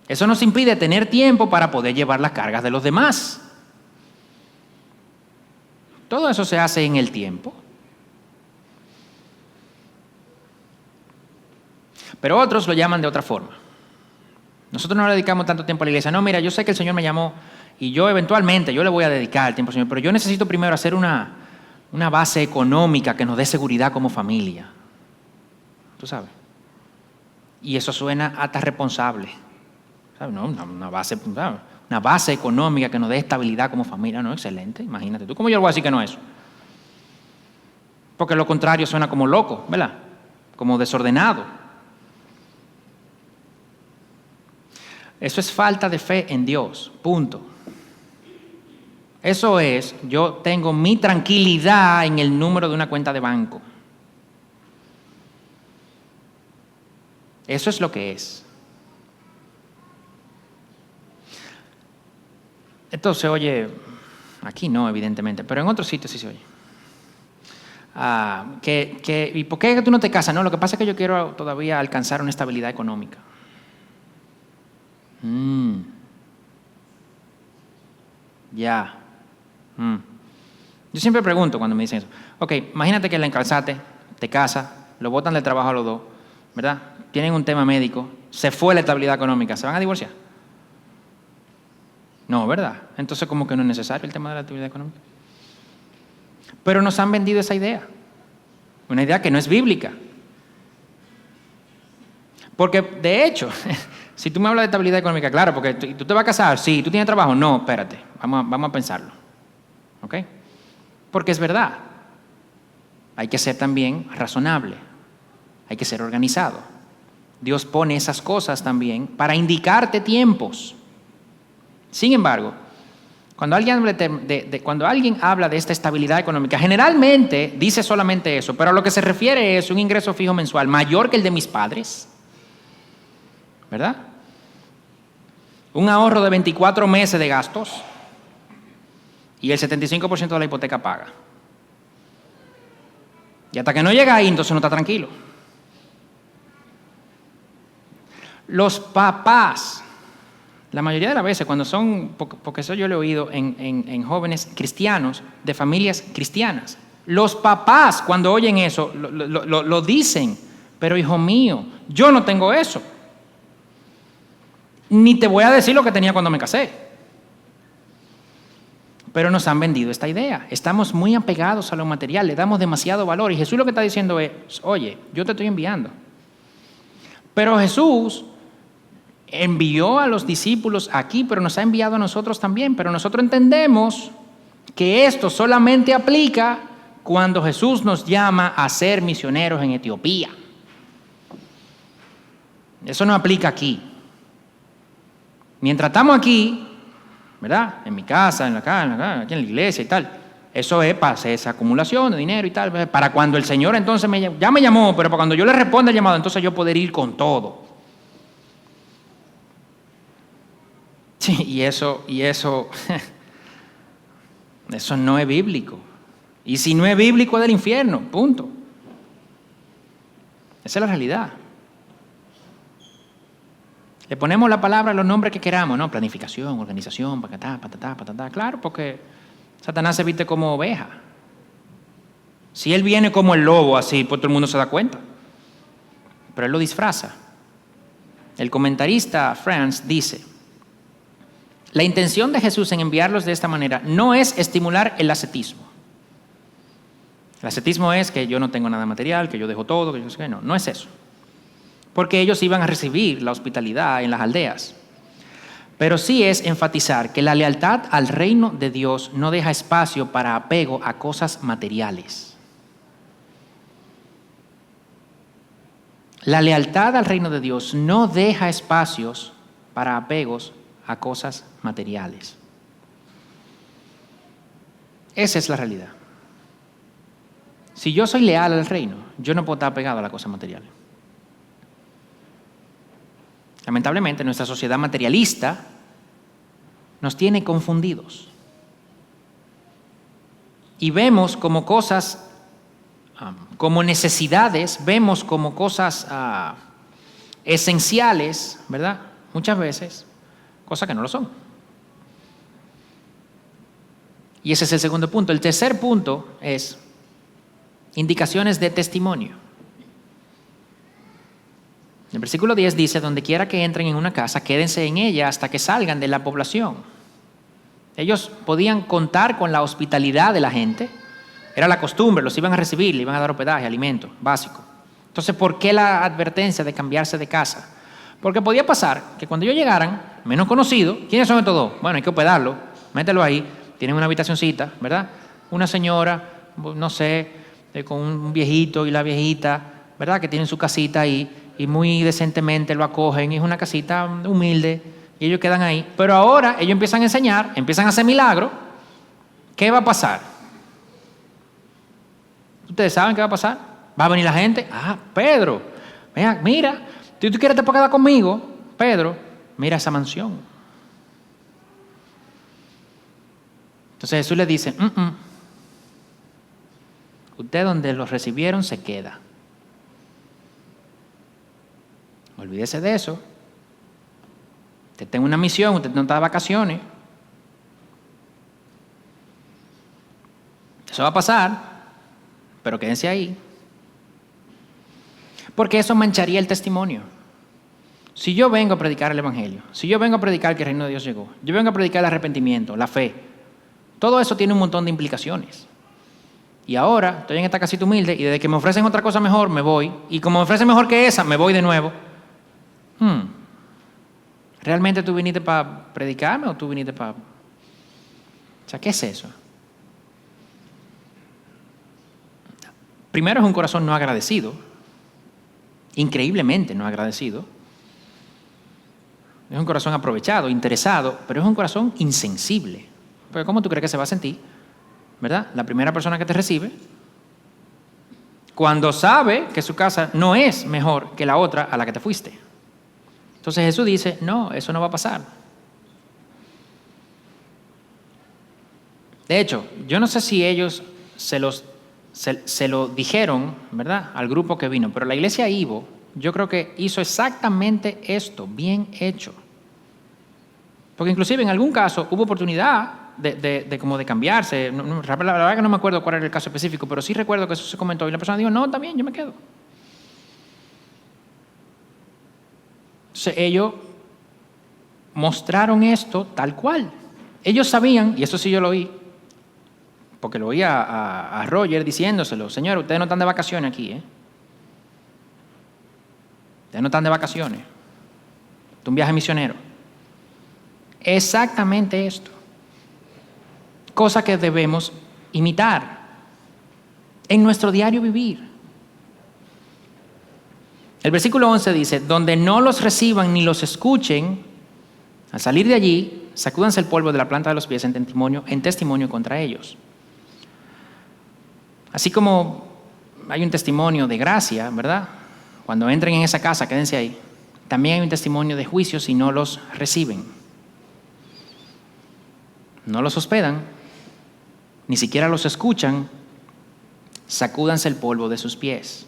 Eso nos impide tener tiempo para poder llevar las cargas de los demás. Todo eso se hace en el tiempo. Pero otros lo llaman de otra forma. Nosotros no le dedicamos tanto tiempo a la iglesia. No, mira, yo sé que el Señor me llamó y yo eventualmente, yo le voy a dedicar el tiempo al Señor, pero yo necesito primero hacer una base económica que nos dé seguridad como familia. Tú sabes. Y eso suena hasta responsable. ¿Sabes? No, una base económica que nos dé estabilidad como familia. No, excelente, imagínate tú. ¿Cómo yo le voy a decir que no es eso? Porque lo contrario suena como loco, ¿verdad? Como desordenado. Eso es falta de fe en Dios, punto. Eso es, yo tengo mi tranquilidad en el número de una cuenta de banco. Eso es lo que es. Esto se oye, aquí no, evidentemente, pero en otros sitios sí se oye. ¿Y por qué tú no te casas? No, lo que pasa es que yo quiero todavía alcanzar una estabilidad económica. Ya. Yo siempre pregunto cuando me dicen eso. Ok, imagínate que la encalzaste, te casas, lo botan del trabajo a los dos, ¿verdad? Tienen un tema médico, se fue la estabilidad económica, ¿se van a divorciar? No, ¿verdad? Entonces, ¿cómo que no es necesario el tema de la estabilidad económica? Pero nos han vendido esa idea, una idea que no es bíblica. Porque, de hecho, si tú me hablas de estabilidad económica, claro, porque tú te vas a casar, sí, ¿tú tienes trabajo? No, espérate, vamos a pensarlo. ¿Ok? Porque es verdad. Hay que ser también razonable. Hay que ser organizado. Dios pone esas cosas también para indicarte tiempos. Sin embargo, cuando alguien habla de esta estabilidad económica, generalmente dice solamente eso, pero a lo que se refiere es un ingreso fijo mensual mayor que el de mis padres, ¿verdad? Un ahorro de 24 meses de gastos y el 75% de la hipoteca paga. Y hasta que no llega ahí, entonces no está tranquilo. Los papás, la mayoría de las veces, cuando son, porque eso yo lo he oído en jóvenes cristianos, de familias cristianas, los papás cuando oyen eso, lo dicen, pero hijo mío, yo no tengo eso. Ni te voy a decir lo que tenía cuando me casé. Pero nos han vendido esta idea. Estamos muy apegados a lo material, le damos demasiado valor. Y Jesús lo que está diciendo es, oye, yo te estoy enviando. Pero Jesús envió a los discípulos aquí, pero nos ha enviado a nosotros también. Pero nosotros entendemos que esto solamente aplica cuando Jesús nos llama a ser misioneros en Etiopía. Eso no aplica aquí. Mientras estamos aquí, ¿verdad? En mi casa, aquí en la iglesia y tal. Eso es para hacer esa acumulación de dinero y tal. Para cuando el Señor entonces ya me llamó, pero para cuando yo le responda el llamado, entonces yo poder ir con todo. Sí, y eso no es bíblico. Y si no es bíblico, es del infierno, punto. Esa es la realidad. Le ponemos la palabra a los nombres que queramos, ¿no? Planificación, organización, patatá. Claro, porque Satanás se viste como oveja. Si él viene como el lobo, así, pues todo el mundo se da cuenta. Pero él lo disfraza. El comentarista Franz dice, la intención de Jesús en enviarlos de esta manera no es estimular el ascetismo. El ascetismo es que yo no tengo nada material, que yo dejo todo, que yo sé que no es eso. Porque ellos iban a recibir la hospitalidad en las aldeas. Pero sí es enfatizar que la lealtad al reino de Dios no deja espacio para apego a cosas materiales. La lealtad al reino de Dios no deja espacios para apegos a cosas materiales. Esa es la realidad. Si yo soy leal al reino, yo no puedo estar apegado a las cosas materiales. Lamentablemente, nuestra sociedad materialista nos tiene confundidos. y vemos como cosas, como necesidades, vemos como cosas esenciales, ¿verdad? Muchas veces, cosas que no lo son. Y ese es el segundo punto. El tercer punto es indicaciones de testimonio. El versículo 10 dice, donde quiera que entren en una casa, quédense en ella hasta que salgan de la población. Ellos podían contar con la hospitalidad de la gente. Era la costumbre, los iban a recibir, le iban a dar hospedaje, alimento básico. Entonces, ¿por qué la advertencia de cambiarse de casa? Porque podía pasar que cuando ellos llegaran, menos conocidos, ¿quiénes son estos dos? Bueno, hay que hospedarlo, mételo ahí, tienen una habitacioncita, ¿verdad? Una señora, no sé, con un viejito y la viejita, ¿verdad? Que tienen su casita ahí y muy decentemente lo acogen, y es una casita humilde y ellos quedan ahí. Pero ahora ellos empiezan a enseñar, empiezan a hacer milagros. ¿Qué va a pasar? ¿Ustedes saben qué va a pasar? Va a venir la gente. Pedro, mira, tú quieres te puedes quedar conmigo, Pedro, mira esa mansión. Entonces Jesús le dice, usted donde los recibieron se queda. Olvídese de eso. Usted tiene una misión, usted no está de vacaciones. Eso va a pasar, pero quédense ahí. Porque eso mancharía el testimonio. Si yo vengo a predicar el Evangelio, si yo vengo a predicar que el reino de Dios llegó, yo vengo a predicar el arrepentimiento, la fe, todo eso tiene un montón de implicaciones. Y ahora estoy en esta casita humilde y desde que me ofrecen otra cosa mejor, me voy. Y como me ofrecen mejor que esa, me voy de nuevo. ¿Realmente tú viniste para predicarme o tú viniste para...? O sea, ¿qué es eso? Primero es un corazón no agradecido, increíblemente no agradecido. Es un corazón aprovechado, interesado, pero es un corazón insensible. Porque ¿cómo tú crees que se va a sentir, verdad? La primera persona que te recibe, cuando sabe que su casa no es mejor que la otra a la que te fuiste. Entonces Jesús dice, no, eso no va a pasar. De hecho, yo no sé si ellos se lo dijeron, ¿verdad?, al grupo que vino, pero la iglesia Ivo, yo creo que hizo exactamente esto, bien hecho. Porque inclusive en algún caso hubo oportunidad de cambiarse. La verdad que no me acuerdo cuál era el caso específico, pero sí recuerdo que eso se comentó y la persona dijo, no, también, yo me quedo. Entonces ellos mostraron esto tal cual. Ellos sabían, y eso sí yo lo oí, porque lo oí a Roger diciéndoselo, señor, ustedes no están de vacaciones aquí, ¿eh? Ustedes no están de vacaciones. Esto es un viaje misionero. Exactamente esto. Cosa que debemos imitar en nuestro diario vivir. El versículo 11 dice, donde no los reciban ni los escuchen, al salir de allí, sacúdanse el polvo de la planta de los pies en testimonio contra ellos. Así como hay un testimonio de gracia, ¿verdad? Cuando entren en esa casa, quédense ahí. También hay un testimonio de juicio si no los reciben. No los hospedan, ni siquiera los escuchan, sacúdanse el polvo de sus pies.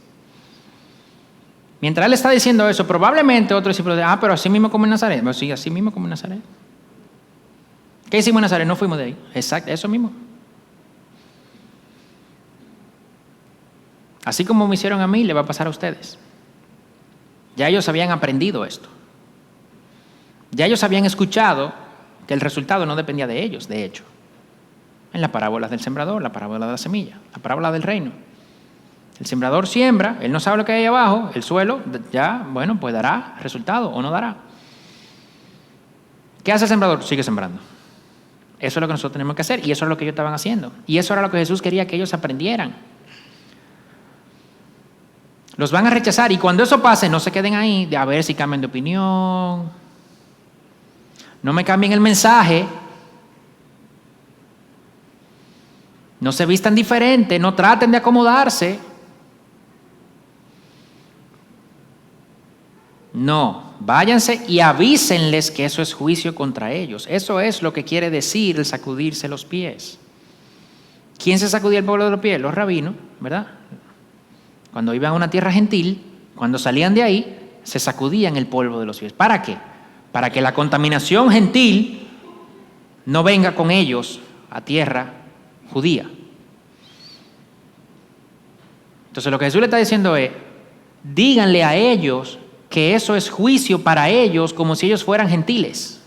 Mientras él está diciendo eso, probablemente otro discípulo dice, pero así mismo como en Nazaret. Bueno, sí, así mismo como en Nazaret. ¿Qué hicimos en Nazaret? No fuimos de ahí. Exacto, eso mismo. Así como me hicieron a mí, le va a pasar a ustedes. Ya ellos habían aprendido esto. Ya ellos habían escuchado que el resultado no dependía de ellos, de hecho. En la parábola del sembrador, la parábola de la semilla, la parábola del reino. El sembrador siembra, él no sabe lo que hay abajo, el suelo ya, bueno, pues dará resultado o no dará. ¿Qué hace el sembrador? Sigue sembrando. Eso es lo que nosotros tenemos que hacer y eso es lo que ellos estaban haciendo. Y eso era lo que Jesús quería que ellos aprendieran. Los van a rechazar y cuando eso pase, no se queden ahí de a ver si cambian de opinión. No me cambien el mensaje. No se vistan diferente, no traten de acomodarse. No, váyanse y avísenles que eso es juicio contra ellos. Eso es lo que quiere decir el sacudirse los pies. ¿Quién se sacudía el polvo de los pies? Los rabinos, ¿verdad? Cuando iban a una tierra gentil, cuando salían de ahí, se sacudían el polvo de los pies. ¿Para qué? Para que la contaminación gentil no venga con ellos a tierra judía. Entonces lo que Jesús le está diciendo es, díganle a ellos que eso es juicio para ellos como si ellos fueran gentiles.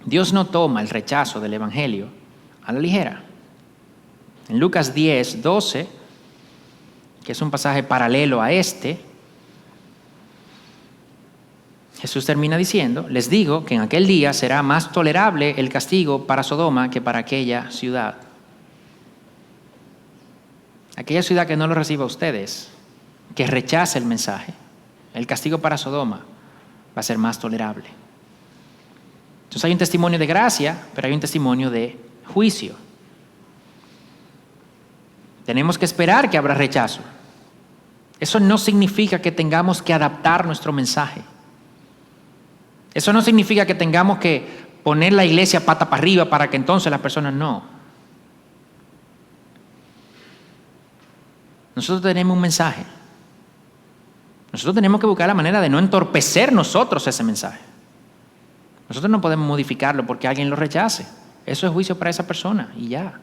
Dios no toma el rechazo del evangelio a la ligera. En Lucas 10, 12, que es un pasaje paralelo a este, Jesús termina diciendo, les digo que en aquel día será más tolerable el castigo para Sodoma que para aquella ciudad. Aquella ciudad que no lo reciba a ustedes, que rechace el mensaje, el castigo para Sodoma va a ser más tolerable. Entonces hay un testimonio de gracia, pero hay un testimonio de juicio. Tenemos que esperar que habrá rechazo. Eso no significa que tengamos que adaptar nuestro mensaje. Eso no significa que tengamos que poner la iglesia pata para arriba para que entonces las personas no. Nosotros tenemos un mensaje. Nosotros tenemos que buscar la manera de no entorpecer nosotros ese mensaje. Nosotros no podemos modificarlo porque alguien lo rechace. Eso es juicio para esa persona y ya.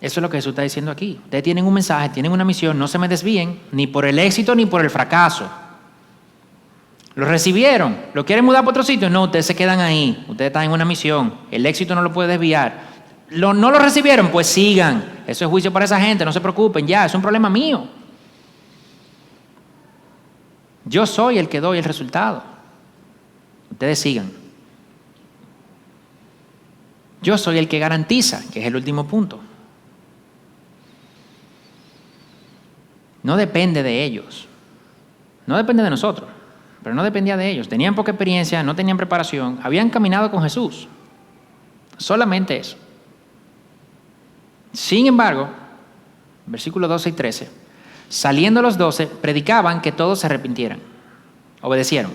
Eso es lo que Jesús está diciendo aquí. Ustedes tienen un mensaje, tienen una misión, no se me desvíen ni por el éxito ni por el fracaso. ¿Lo recibieron? ¿Lo quieren mudar para otro sitio? No, ustedes se quedan ahí. Ustedes están en una misión. El éxito no lo puede desviar. ¿No lo recibieron? Pues sigan. Eso es juicio para esa gente, no se preocupen, ya, es un problema mío. Yo soy el que doy el resultado. Ustedes sigan. Yo soy el que garantiza, que es el último punto. No depende de ellos. No depende de nosotros, pero no dependía de ellos. Tenían poca experiencia, no tenían preparación, habían caminado con Jesús. Solamente eso. Sin embargo, versículos 12 y 13, saliendo los 12, predicaban que todos se arrepintieran. Obedecieron.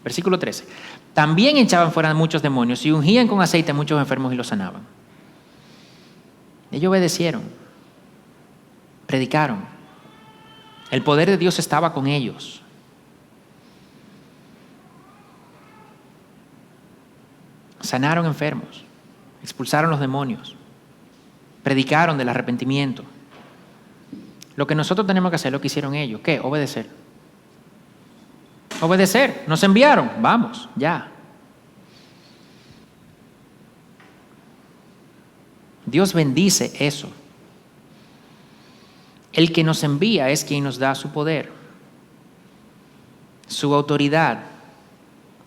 Versículo 13. También echaban fuera muchos demonios y ungían con aceite a muchos enfermos y los sanaban. Ellos obedecieron. Predicaron. El poder de Dios estaba con ellos. Sanaron enfermos. Expulsaron los demonios. Predicaron del arrepentimiento. Lo que nosotros tenemos que hacer, lo que hicieron ellos. ¿Qué? Obedecer. Obedecer. Nos enviaron. Vamos, ya. Dios bendice eso. El que nos envía es quien nos da su poder. Su autoridad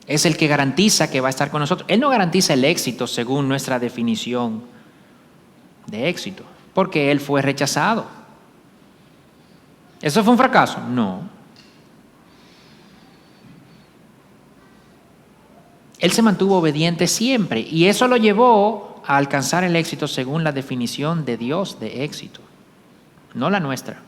es el que garantiza que va a estar con nosotros. Él no garantiza el éxito según nuestra definición de éxito, porque Él fue rechazado. ¿Eso fue un fracaso? No. Él se mantuvo obediente siempre y eso lo llevó a alcanzar el éxito según la definición de Dios de éxito, no la nuestra.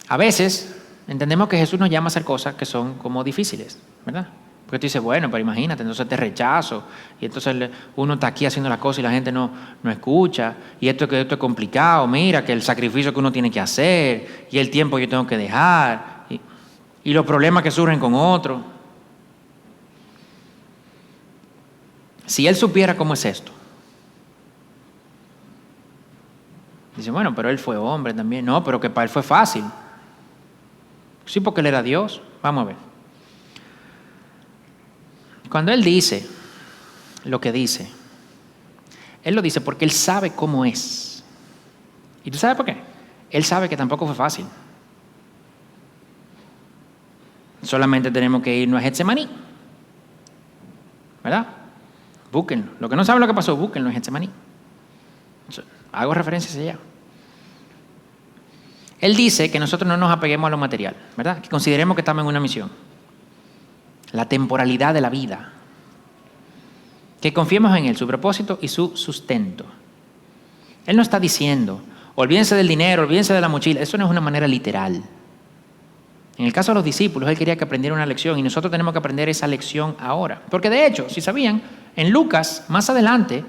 A veces entendemos que Jesús nos llama a hacer cosas que son como difíciles, ¿verdad? Porque tú dices, bueno, pero imagínate, entonces te rechazo y entonces uno está aquí haciendo las cosas y la gente no escucha y esto es complicado, mira que el sacrificio que uno tiene que hacer y el tiempo que yo tengo que dejar y los problemas que surgen con otros. Si él supiera cómo es esto. Dice, bueno, pero él fue hombre también. No, pero que para él fue fácil. Sí, porque él era Dios. Vamos a ver. Cuando él dice lo que dice, él lo dice porque él sabe cómo es. ¿Y tú sabes por qué? Él sabe que tampoco fue fácil. Solamente tenemos que irnos a Getsemaní. ¿Verdad? Búsquenlo. Lo que no saben lo que pasó, búsquenlo en Getsemaní. Hago referencias allá. Él dice que nosotros no nos apeguemos a lo material, ¿verdad? Que consideremos que estamos en una misión. La temporalidad de la vida. Que confiemos en Él, su propósito y su sustento. Él no está diciendo, olvídense del dinero, olvídense de la mochila. Eso no es una manera literal. En el caso de los discípulos, Él quería que aprendieran una lección y nosotros tenemos que aprender esa lección ahora. Porque de hecho, si sabían, en Lucas, más adelante,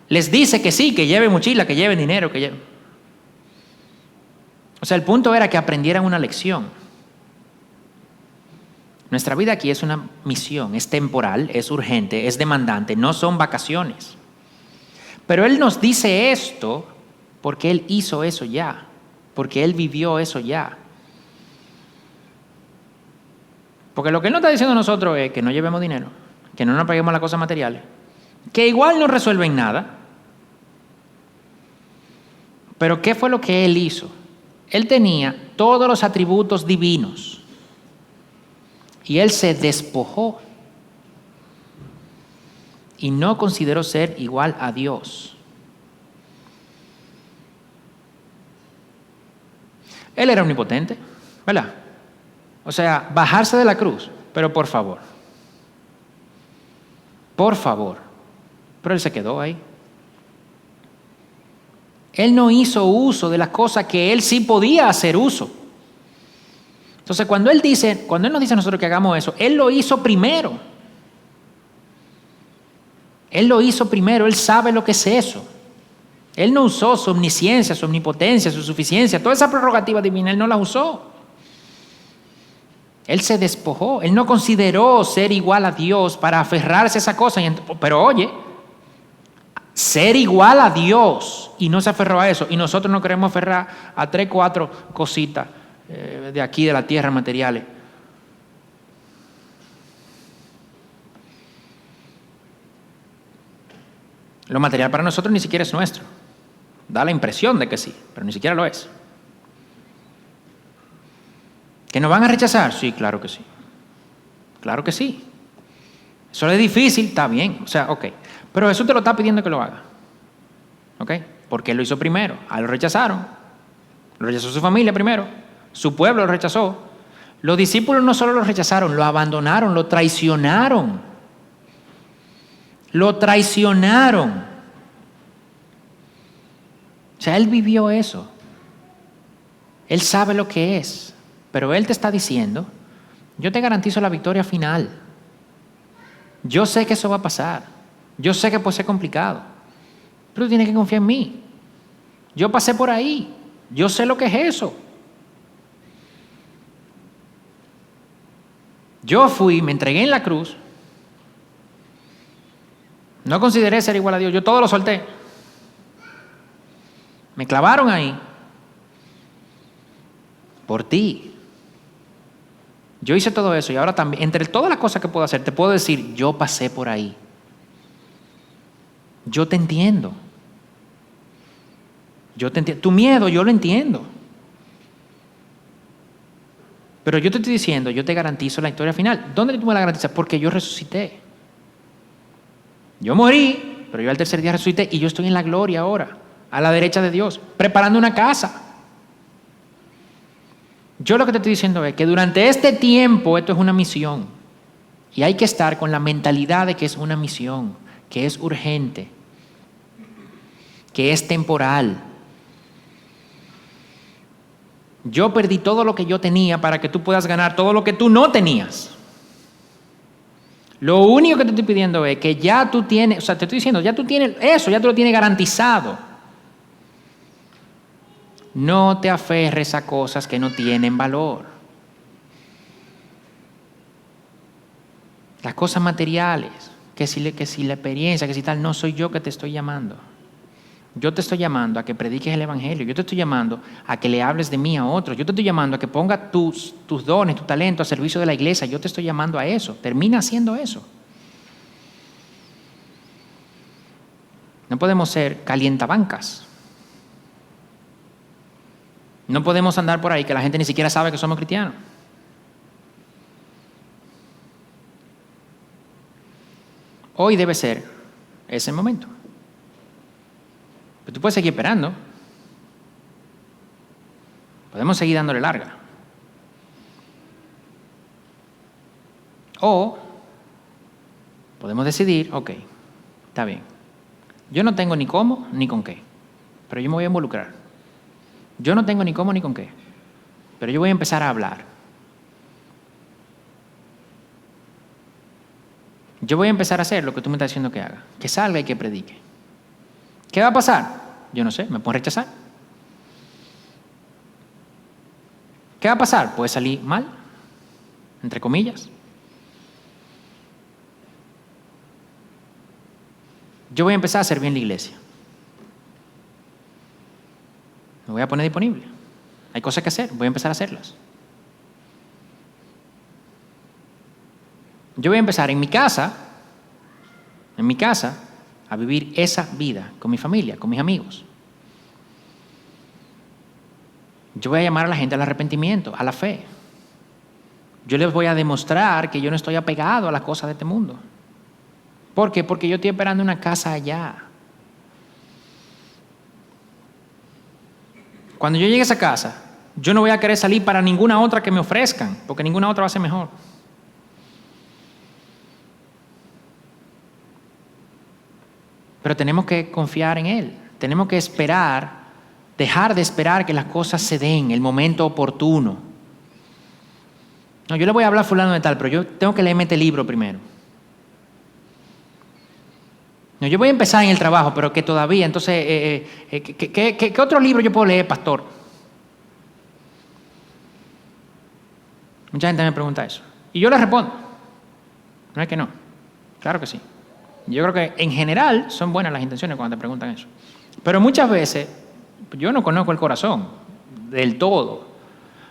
les dice que sí, que lleven mochila, que lleven dinero, que lleven. O sea, el punto era que aprendieran una lección. Nuestra vida aquí es una misión, es temporal, es urgente, es demandante, no son vacaciones. Pero Él nos dice esto porque Él hizo eso ya, porque Él vivió eso ya. Porque lo que Él nos está diciendo a nosotros es que no llevemos dinero, que no nos peguemos las cosas materiales, que igual no resuelven nada. Pero ¿qué fue lo que Él hizo? Él tenía todos los atributos divinos y Él se despojó y no consideró ser igual a Dios. Él era omnipotente, ¿verdad? O sea, bajarse de la cruz, pero por favor. Pero Él se quedó ahí. Él no hizo uso de las cosas que Él sí podía hacer uso. Entonces, cuando Él nos dice a nosotros que hagamos eso, Él lo hizo primero. Él sabe lo que es eso. Él no usó su omnisciencia, su omnipotencia, su suficiencia, toda esa prerrogativa divina, Él no la usó. Él se despojó, Él no consideró ser igual a Dios para aferrarse a esa cosa. Pero oye, ser igual a Dios y no se aferró a eso. Y nosotros no queremos aferrar a 3, 4 cositas de aquí, de la tierra, materiales. Lo material para nosotros ni siquiera es nuestro. Da la impresión de que sí, pero ni siquiera lo es. ¿Que nos van a rechazar? Sí, claro que sí. Claro que sí. Eso es difícil, está bien. O sea, ok. Pero Jesús te lo está pidiendo que lo haga. ¿Ok? Porque Él lo hizo primero. A Él lo rechazaron. Lo rechazó su familia primero. Su pueblo lo rechazó. Los discípulos no solo lo rechazaron, lo abandonaron, lo traicionaron. Lo traicionaron. O sea, Él vivió eso. Él sabe lo que es. Pero Él te está diciendo, yo te garantizo la victoria final. Yo sé que eso va a pasar. Yo sé que puede ser complicado. Pero tú tienes que confiar en mí. Yo pasé por ahí. Yo sé lo que es eso. Yo me entregué en la cruz. No consideré ser igual a Dios. Yo todo lo solté. Me clavaron ahí. Por ti. Yo hice todo eso y ahora también, entre todas las cosas que puedo hacer, te puedo decir, yo pasé por ahí. Yo te entiendo. Tu miedo, yo lo entiendo. Pero yo te estoy diciendo, yo te garantizo la victoria final. ¿Dónde tú me la garantizas? Porque yo resucité. Yo morí, pero yo al tercer día resucité y yo estoy en la gloria ahora, a la derecha de Dios, preparando una casa. Yo lo que te estoy diciendo es que durante este tiempo esto es una misión y hay que estar con la mentalidad de que es una misión, que es urgente, que es temporal. Yo perdí todo lo que yo tenía para que tú puedas ganar todo lo que tú no tenías. Lo único que te estoy pidiendo es que ya tú tienes, o sea, te estoy diciendo, ya tú tienes eso, ya tú lo tienes garantizado. No te aferres a cosas que no tienen valor. Las cosas materiales, que si la experiencia, que si tal, no soy yo que te estoy llamando. Yo te estoy llamando a que prediques el Evangelio. Yo te estoy llamando a que le hables de mí a otros. Yo te estoy llamando a que pongas tus dones, tu talento a servicio de la iglesia. Yo te estoy llamando a eso. Termina haciendo eso. No podemos ser calientabancas. No podemos andar por ahí que la gente ni siquiera sabe que somos cristianos. Hoy debe ser ese momento. Pero tú puedes seguir esperando. Podemos seguir dándole larga. O podemos decidir, ok, está bien. Yo no tengo ni cómo ni con qué, pero yo me voy a involucrar. Yo no tengo ni cómo ni con qué, pero yo voy a empezar a hablar. Yo voy a empezar a hacer lo que tú me estás diciendo que haga, que salga y que predique. ¿Qué va a pasar? Yo no sé, me pueden rechazar. ¿Qué va a pasar? Puede salir mal, entre comillas. Yo voy a empezar a servir en la iglesia. Me voy a poner disponible. Hay cosas que hacer, voy a empezar a hacerlas. Yo voy a empezar en mi casa, a vivir esa vida con mi familia, con mis amigos. Yo voy a llamar a la gente al arrepentimiento, a la fe. Yo les voy a demostrar que yo no estoy apegado a las cosas de este mundo. ¿Por qué? Porque yo estoy esperando una casa allá. Cuando yo llegue a esa casa, yo no voy a querer salir para ninguna otra que me ofrezcan, porque ninguna otra va a ser mejor. Pero tenemos que confiar en Él. Tenemos que esperar, dejar de esperar que las cosas se den, el momento oportuno. No, yo le voy a hablar a fulano de tal, pero yo tengo que leerme este libro primero. No, yo voy a empezar en el trabajo, pero que todavía, entonces, ¿qué otro libro yo puedo leer, pastor? Mucha gente me pregunta eso. Y yo les respondo. No es que no. Claro que sí. Yo creo que en general son buenas las intenciones cuando te preguntan eso. Pero muchas veces, yo no conozco el corazón del todo,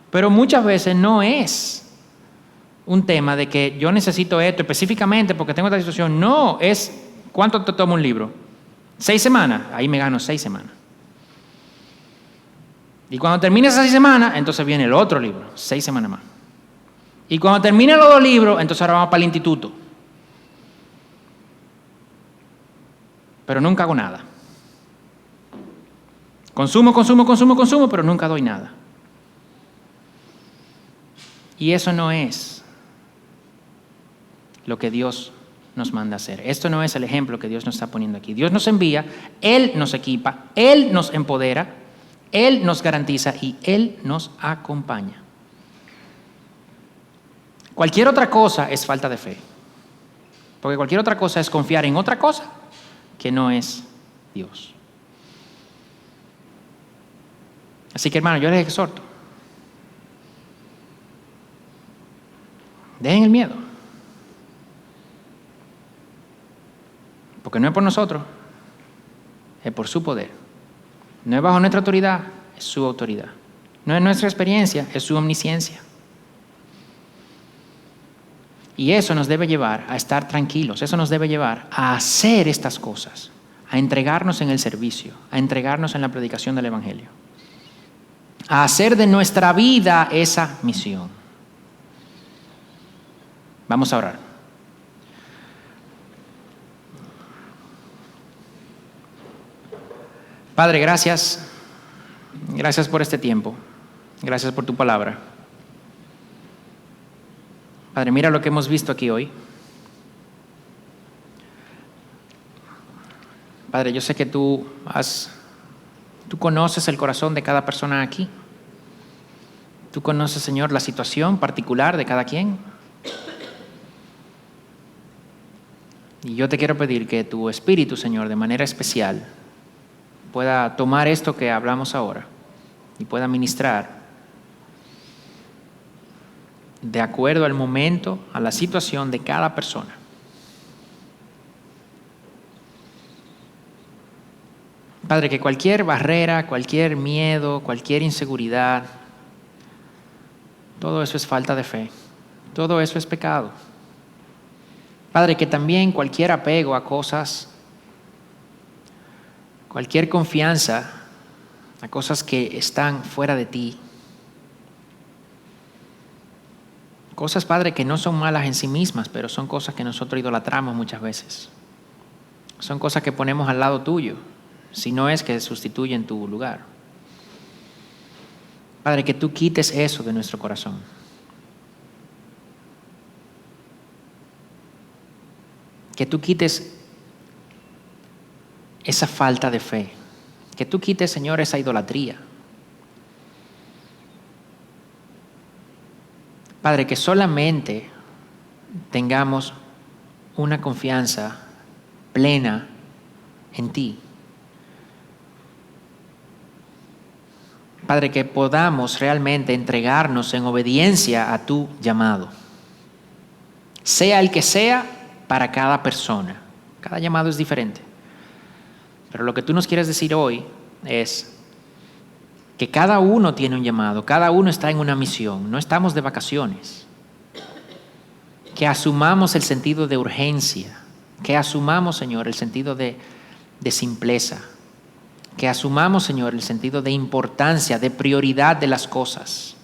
pero muchas veces no es un tema de que yo necesito esto específicamente porque tengo esta situación. No, es ¿cuánto te toma un libro? 6 semanas. Ahí me gano 6 semanas. Y cuando termine esas 6 semanas, entonces viene el otro libro, 6 semanas más. Y cuando termine los 2 libros, entonces ahora vamos para el instituto. Pero nunca hago nada. Consumo, pero nunca doy nada. Y eso no es lo que Dios nos manda a hacer. Esto no es el ejemplo que Dios nos está poniendo aquí. Dios nos envía, Él nos equipa, Él nos empodera, Él nos garantiza y Él nos acompaña. Cualquier otra cosa es falta de fe. Porque cualquier otra cosa es confiar en otra cosa que no es Dios. Así que, hermano, yo les exhorto. Dejen el miedo. Porque no es por nosotros, es por su poder. No es bajo nuestra autoridad, es su autoridad. No es nuestra experiencia, es su omnisciencia. Y eso nos debe llevar a estar tranquilos, eso nos debe llevar a hacer estas cosas, a entregarnos en el servicio, a entregarnos en la predicación del Evangelio, a hacer de nuestra vida esa misión. Vamos a orar. Padre, gracias. Gracias por este tiempo. Gracias por tu palabra. Padre, mira lo que hemos visto aquí hoy. Padre, yo sé que tú conoces el corazón de cada persona aquí. Tú conoces, Señor, la situación particular de cada quien. Y yo te quiero pedir que tu Espíritu, Señor, de manera especial, pueda tomar esto que hablamos ahora y pueda ministrar de acuerdo al momento, a la situación de cada persona. Padre, que cualquier barrera, cualquier miedo, cualquier inseguridad, todo eso es falta de fe, todo eso es pecado. Padre, que también cualquier apego a cosas, cualquier confianza a cosas que están fuera de ti, cosas, Padre, que no son malas en sí mismas, pero son cosas que nosotros idolatramos muchas veces. Son cosas que ponemos al lado tuyo, si no es que sustituyen tu lugar. Padre, que tú quites eso de nuestro corazón. Que tú quites esa falta de fe. Que tú quites, Señor, esa idolatría. Padre, que solamente tengamos una confianza plena en ti. Padre, que podamos realmente entregarnos en obediencia a tu llamado. Sea el que sea para cada persona. Cada llamado es diferente. Pero lo que tú nos quieres decir hoy es que cada uno tiene un llamado, cada uno está en una misión, no estamos de vacaciones. Que asumamos el sentido de urgencia, que asumamos, Señor, el sentido de simpleza, que asumamos, Señor, el sentido de importancia, de prioridad de las cosas,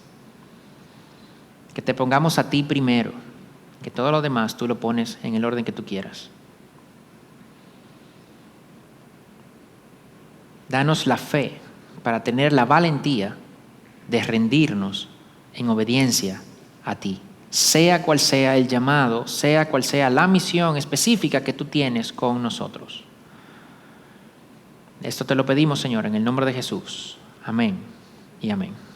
que te pongamos a ti primero, que todo lo demás tú lo pones en el orden que tú quieras. Danos la fe para tener la valentía de rendirnos en obediencia a ti, sea cual sea el llamado, sea cual sea la misión específica que tú tienes con nosotros. Esto te lo pedimos, Señor, en el nombre de Jesús. Amén y amén.